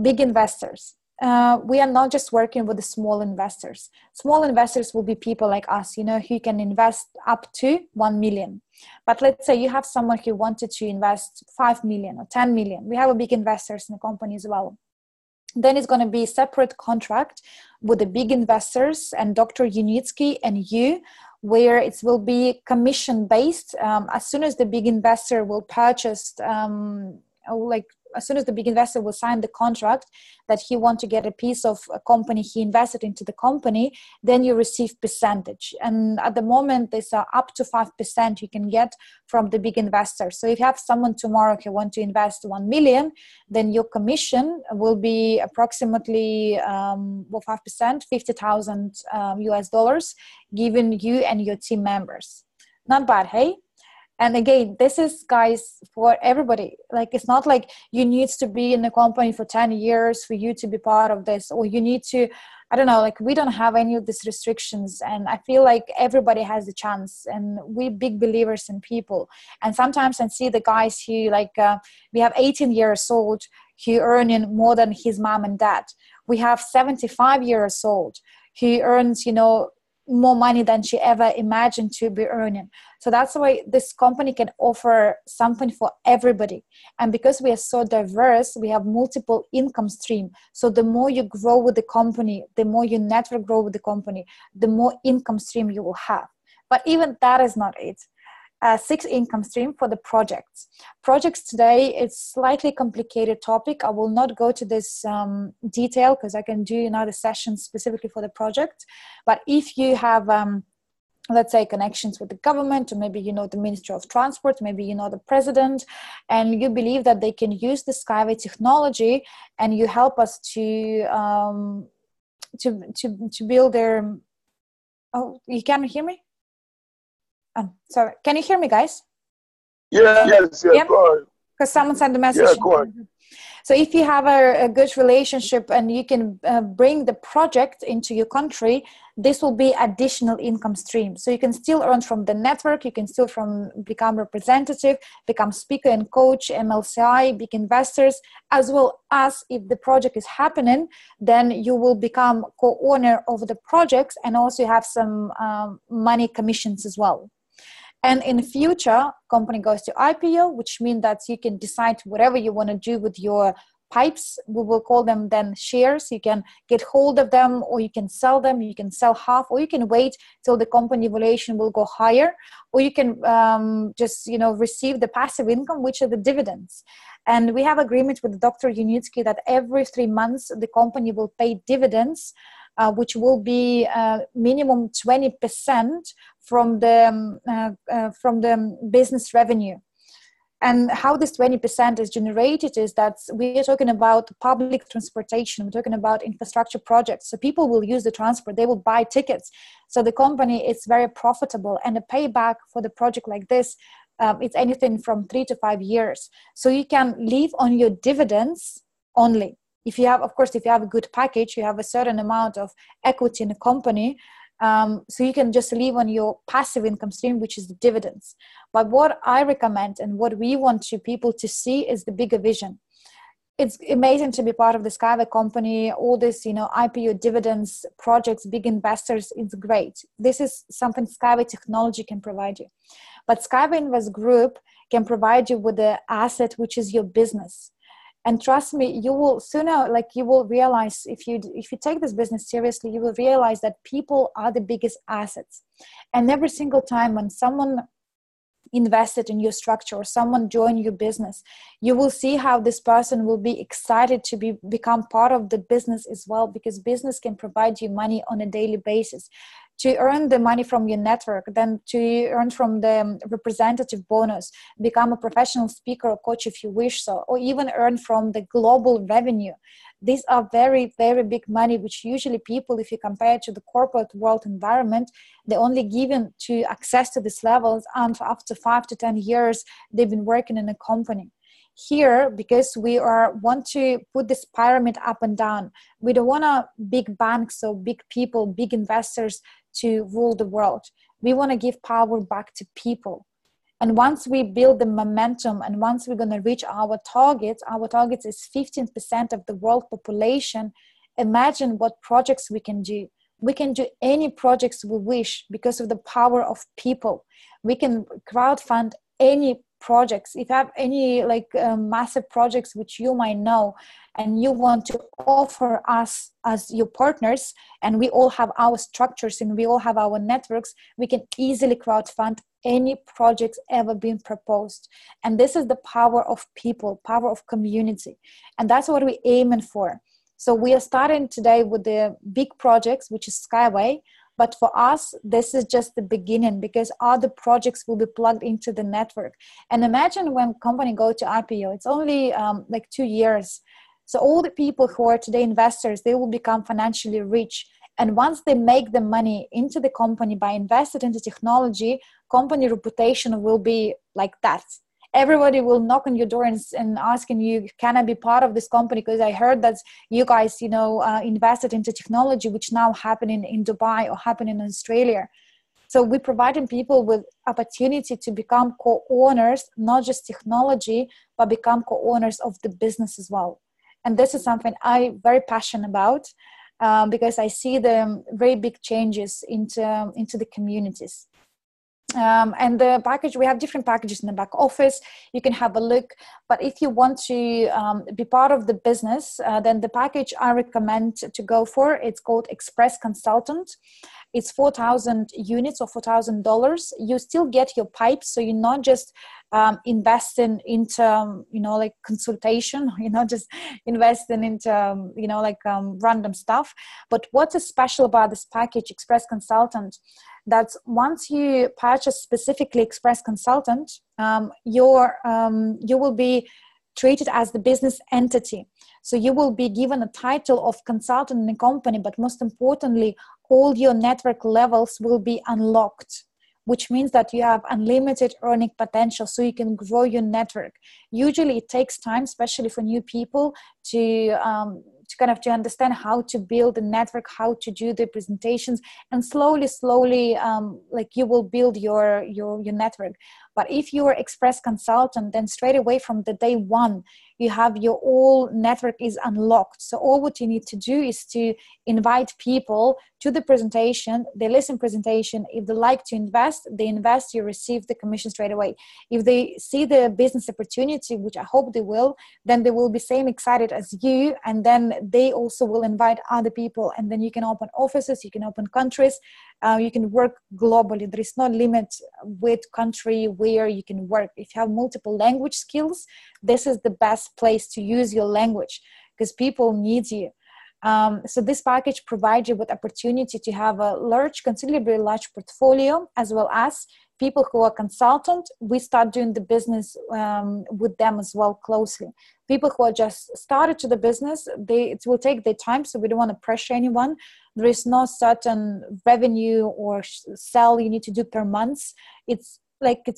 Big investors. We are not just working with the small investors. Small investors will be people like us, who can invest up to 1 million. But let's say you have someone who wanted to invest 5 million or 10 million. We have a big investors in the company as well. Then it's going to be a separate contract with the big investors and Dr. Unitsky and you, where it will be commission based. As soon as the big investor will purchase, as soon as the big investor will sign the contract that he wants to get a piece of a company, he invested into the company, then you receive percentage. And at the moment, there's up to 5% you can get from the big investor. So if you have someone tomorrow who want to invest 1 million, then your commission will be approximately 5%, 50,000 US dollars, given you and your team members. Not bad, hey? And again, this is, guys, for everybody. Like, it's not like you need to be in the company for 10 years for you to be part of this, or you need to, I don't know, like we don't have any of these restrictions. And I feel like everybody has a chance, and we big believers in people. And sometimes I see the guys who we have 18 years old who earning more than his mom and dad. We have 75 years old who earns, more money than she ever imagined to be earning. So that's why this company can offer something for everybody. And because we are so diverse, we have multiple income streams. So the more you grow with the company, the more your network grow with the company, the more income stream you will have. But even that is not it. 6 income stream for the projects. Projects today, it's slightly complicated topic. I will not go to this detail because I can do another session specifically for the project. But if you have, let's say, connections with the government, or maybe the Ministry of Transport, maybe the president, and you believe that they can use the Skyway technology, and you help us to build their. Oh, you can't hear me? Sorry, can you hear me, guys? Yes, Yeah? go on. Because someone sent a message. Yeah, go on. So if you have a good relationship and you can bring the project into your country, this will be additional income stream. So you can still earn from the network, you can still become representative, become speaker and coach, MLCI, big investors, as well as if the project is happening, then you will become co-owner of the projects, and also have some money commissions as well. And in the future, company goes to IPO, which means that you can decide whatever you want to do with your pipes. We will call them then shares. You can get hold of them, or you can sell them. You can sell half, or you can wait till the company valuation will go higher, or you can just receive the passive income, which are the dividends. And we have agreement with Dr. Unitsky that every 3 months the company will pay dividends, which will be minimum 20% from the business revenue. And how this 20% is generated is that we are talking about public transportation. We're talking about infrastructure projects. So people will use the transport. They will buy tickets. So the company is very profitable. And the payback for the project like this, it's anything from 3 to 5 years. So you can live on your dividends only. If you have a good package, you have a certain amount of equity in the company, so you can just live on your passive income stream, which is the dividends. But what I recommend and what we want people to see is the bigger vision. It's amazing to be part of the Skyway company, all this, IPO dividends, projects, big investors, it's great. This is something Skyway technology can provide you. But Skyway Invest Group can provide you with the asset, which is your business. And trust me, you will sooner, you will realize if you take this business seriously, you will realize that people are the biggest assets. And every single time when someone invested in your structure or someone join your business, you will see how this person will be excited to become part of the business as well, because business can provide you money on a daily basis. To earn the money from your network, then to earn from the representative bonus, become a professional speaker or coach if you wish so, or even earn from the global revenue. These are very, very big money, which usually people, if you compare to the corporate world environment, they're only given to access to these levels and after 5 to 10 years they've been working in a company. Here, because we want to put this pyramid up and down, we don't want big banks or big people, big investors to rule the world. We want to give power back to people. And once we build the momentum and once we're going to reach our targets is 15% of the world population. Imagine what projects we can do. We can do any projects we wish because of the power of people. We can crowdfund any projects. If you have any massive projects which you might know and you want to offer us as your partners, and we all have our structures and we all have our networks, we can easily crowdfund any projects ever been proposed. And this is the power of people, power of community, and that's what we're aiming for. So we are starting today with the big projects, which is Skyway. But for us, this is just the beginning, because other projects will be plugged into the network. And imagine when company go to IPO, it's only 2 years. So all the people who are today investors, they will become financially rich. And once they make the money into the company by investing into technology, company reputation will be like that. Everybody will knock on your door and asking you, can I be part of this company? Because I heard that you guys, invested into technology, which now happening in Dubai or happening in Australia. So we're providing people with opportunity to become co-owners, not just technology, but become co-owners of the business as well. And this is something I'm very passionate about because I see the very big changes into the communities. And the package, we have different packages in the back office. You can have a look. But if you want to be part of the business, then the package I recommend to go for, it's called Express Consultant. It's 4,000 units or $4,000. You still get your pipes, so you're not just investing into consultation. You're not just investing into random stuff. But what is special about this package, Express Consultant? That once you purchase specifically Express Consultant, you will be treated as the business entity. So you will be given a title of consultant in a company, but most importantly, all your network levels will be unlocked, which means that you have unlimited earning potential, so you can grow your network. Usually it takes time, especially for new people, to understand how to build a network, how to do the presentations, and slowly, you will build your network. But if you are Express Consultant, then straight away from the day one, you have your whole network is unlocked. So all what you need to do is to invite people to the presentation. They listen presentation. If they like to invest, they invest, you receive the commission straight away. If they see the business opportunity, which I hope they will, then they will be same excited as you. And then they also will invite other people. And then you can open offices, you can open countries, you can work globally. There is no limit with country where you can work. If you have multiple language skills, this is the best place to use your language, because people need you. So this package provides you with opportunity to have a considerably large portfolio, as well as people who are consultant. We start doing the business with them as well closely. People who are just started to the business, it will take their time, so we don't want to pressure anyone. There is no certain revenue or sell you need to do per month. It's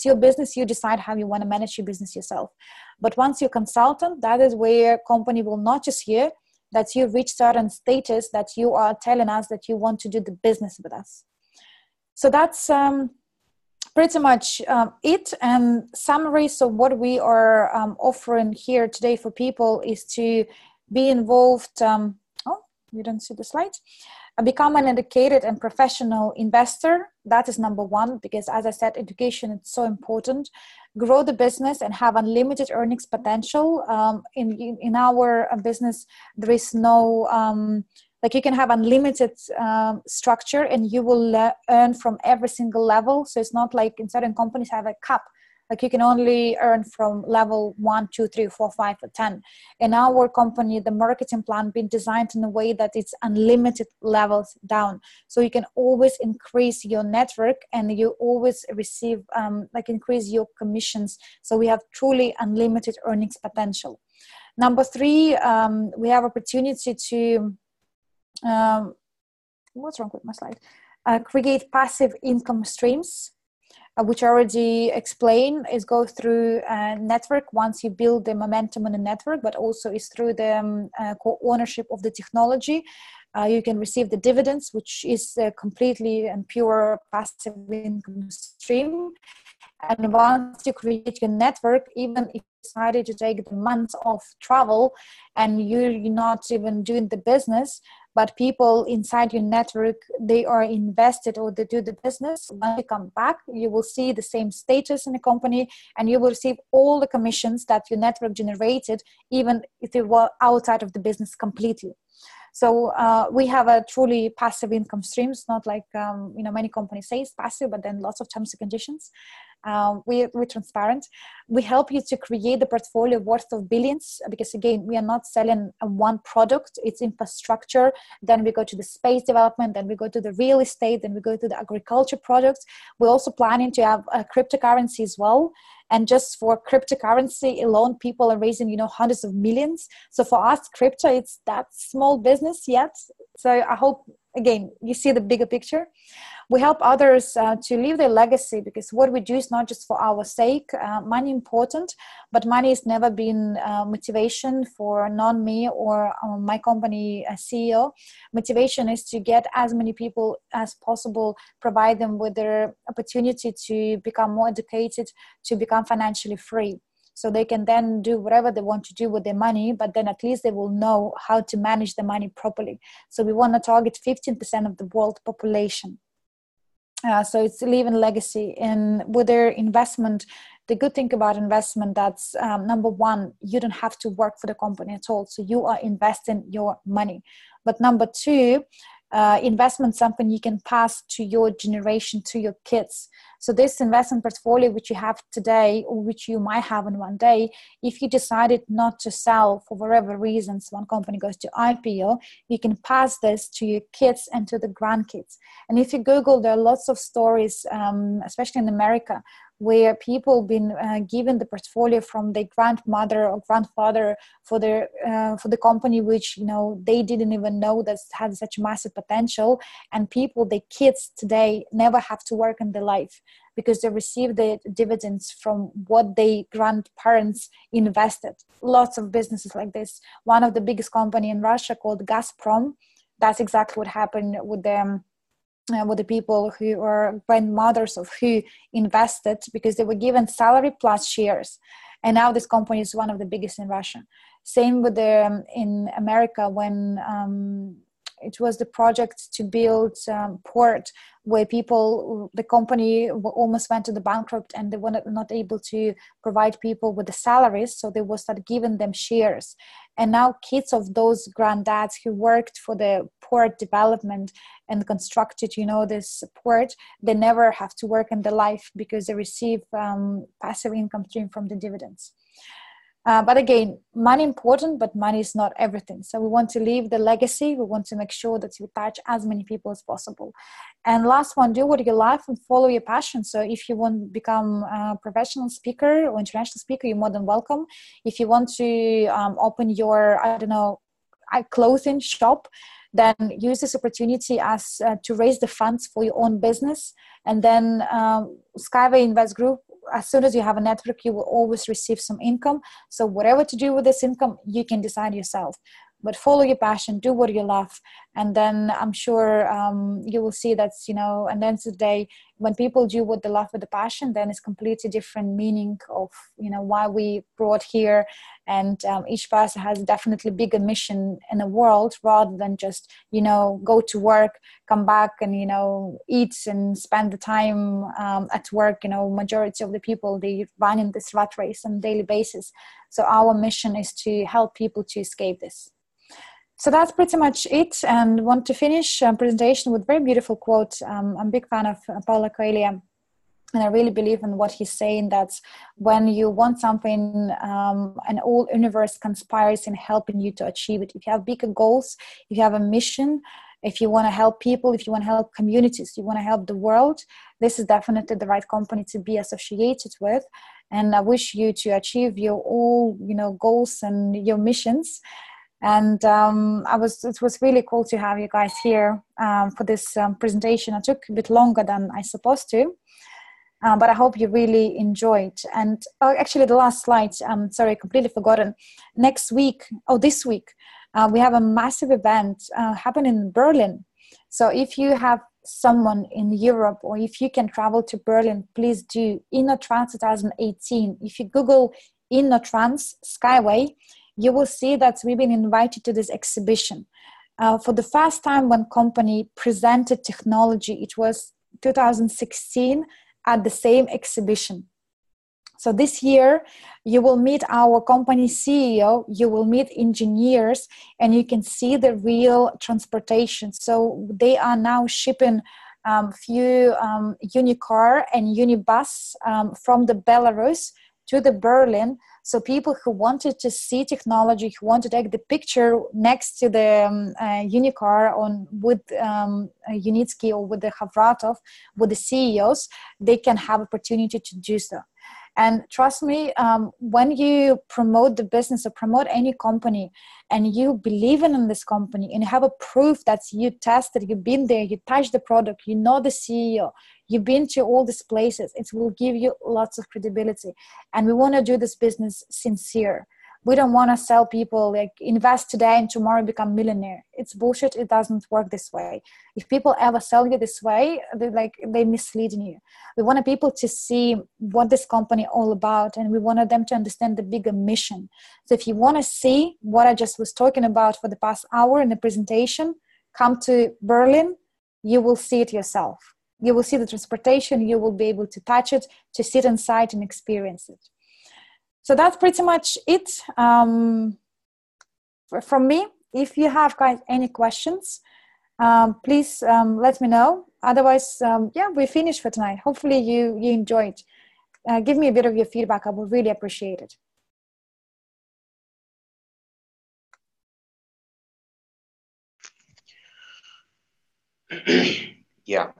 your business. You decide how you want to manage your business yourself. But once you're consultant, that is where company will notice you, that you reach certain status, that you are telling us that you want to do the business with us. So that's pretty much it. And summary, so what we are offering here today for people is to be involved. You don't see the slides. Become an educated and professional investor. That is number one, because as I said, education is so important. Grow the business and have unlimited earnings potential. In our business, there is no, you can have unlimited structure and you will earn from every single level. So it's not like in certain companies have a cap Like you can only earn from level 1, 2, 3, 4, 5, or 10. In our company, the marketing plan been designed in a way that it's unlimited levels down. So you can always increase your network and you always receive, increase your commissions. So we have truly unlimited earnings potential. Number 3, we have opportunity to, what's wrong with my slide? Create passive income streams, which I already explained, is go through a network once you build the momentum on the network, but also is through the co-ownership of the technology. You can receive the dividends, which is completely and pure passive income stream. And once you create your network, even if you decided to take the months of travel and you're not even doing the business, but people inside your network, they are invested or they do the business. When you come back, you will see the same status in the company and you will receive all the commissions that your network generated, even if they were outside of the business completely. So we have a truly passive income streams, not like, many companies say it's passive, but then lots of terms and conditions. We're transparent. We help you to create the portfolio worth of billions, because again, we are not selling one product, it's infrastructure. Then we go to the space development, then we go to the real estate, then we go to the agriculture products. We're also planning to have a cryptocurrency as well. And just for cryptocurrency alone, people are raising, hundreds of millions. So for us, crypto, it's that small business yet. So I hope, again, you see the bigger picture. We help others to leave their legacy, because what we do is not just for our sake. Money important, but money has never been motivation for me or my company CEO. Motivation is to get as many people as possible, provide them with their opportunity to become more educated, to become financially free. So they can then do whatever they want to do with their money, but then at least they will know how to manage the money properly. So we want to target 15% of the world population. So it's leaving legacy. And with their investment, the good thing about investment, that's number 1, you don't have to work for the company at all. So you are investing your money. But number 2, investment, something you can pass to your generation, to your kids. So this investment portfolio which you have today, or which you might have in one day, if you decided not to sell for whatever reasons, one company goes to IPO, you can pass this to your kids and to the grandkids. And if you Google, there are lots of stories, especially in America, where people been given the portfolio from their grandmother or grandfather for the company, which they didn't even know that had such massive potential. And people, the kids today, never have to work in their life, because they receive the dividends from what their grandparents invested. Lots of businesses like this. One of the biggest company in Russia called Gazprom, that's exactly what happened with them. With the people who are grandmothers of who invested, because they were given salary plus shares. And now this company is one of the biggest in Russia. Same with in America, when it was the project to build port, where the company almost went to the bankrupt, and they were not able to provide people with the salaries, so they will start giving them shares. And now kids of those granddads who worked for the port development and constructed, this port, they never have to work in their life, because they receive passive income stream from the dividends. But again, money important, but money is not everything. So we want to leave the legacy. We want to make sure that you touch as many people as possible. And last one, do what you love and follow your passion. So if you want to become a professional speaker or international speaker, you're more than welcome. If you want to open your, clothing shop, then use this opportunity as to raise the funds for your own business. And then Skyway Invest Group, as soon as you have a network, you will always receive some income. So whatever to do with this income, you can decide yourself. But follow your passion, do what you love. And then I'm sure you will see that, and then today, when people do what they love with the passion, then it's completely different meaning of, why we brought here. And each person has definitely bigger mission in the world, rather than just, go to work, come back and, eat and spend the time at work. Majority of the people, they run in this rat race on a daily basis. So our mission is to help people to escape this. So that's pretty much it, and want to finish presentation with a very beautiful quote. I'm a big fan of Paulo Coelho. And I really believe in what he's saying, that when you want something, and all universe conspires in helping you to achieve it. If you have bigger goals, if you have a mission, if you want to help people, if you want to help communities, you want to help the world, this is definitely the right company to be associated with. And I wish you to achieve your all, goals and your missions. And it was really cool to have you guys here for this presentation. It took a bit longer than I supposed to. But I hope you really enjoyed. And actually, the last slide, sorry, I completely forgotten. This week, we have a massive event happening in Berlin. So if you have someone in Europe, or if you can travel to Berlin, please do. InnoTrans 2018. If you Google InnoTrans Skyway, you will see that we've been invited to this exhibition. For the first time when company presented technology, it was 2016, at the same exhibition. So this year, you will meet our company CEO, you will meet engineers, and you can see the real transportation. So they are now shipping few Unicar and Unibus from the Belarus to the Berlin. So people who wanted to see technology, who want to take the picture next to the Unicar with Unitsky or with the Havratov, with the CEOs, they can have opportunity to do so. And trust me, when you promote the business or promote any company and you believe in this company and you have a proof that you tested, you've been there, you touched the product, you know the CEO, you've been to all these places, it will give you lots of credibility. And we want to do this business sincere. We don't want to sell people like invest today and tomorrow become millionaire. It's bullshit. It doesn't work this way. If people ever sell you this way, they're misleading you. We wanted people to see what this company all about, and we wanted them to understand the bigger mission. So if you want to see what I just was talking about for the past hour in the presentation, come to Berlin, you will see it yourself. You will see the transportation, you will be able to touch it, to sit inside and experience it. So that's pretty much it from me. If you have guys any questions, please let me know. Otherwise, we finished for tonight. Hopefully you enjoyed. Give me a bit of your feedback. I would really appreciate it. Yeah.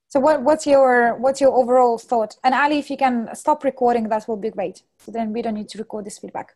So what's your overall thought? And Ali, if you can stop recording, that will be great. So then we don't need to record this feedback.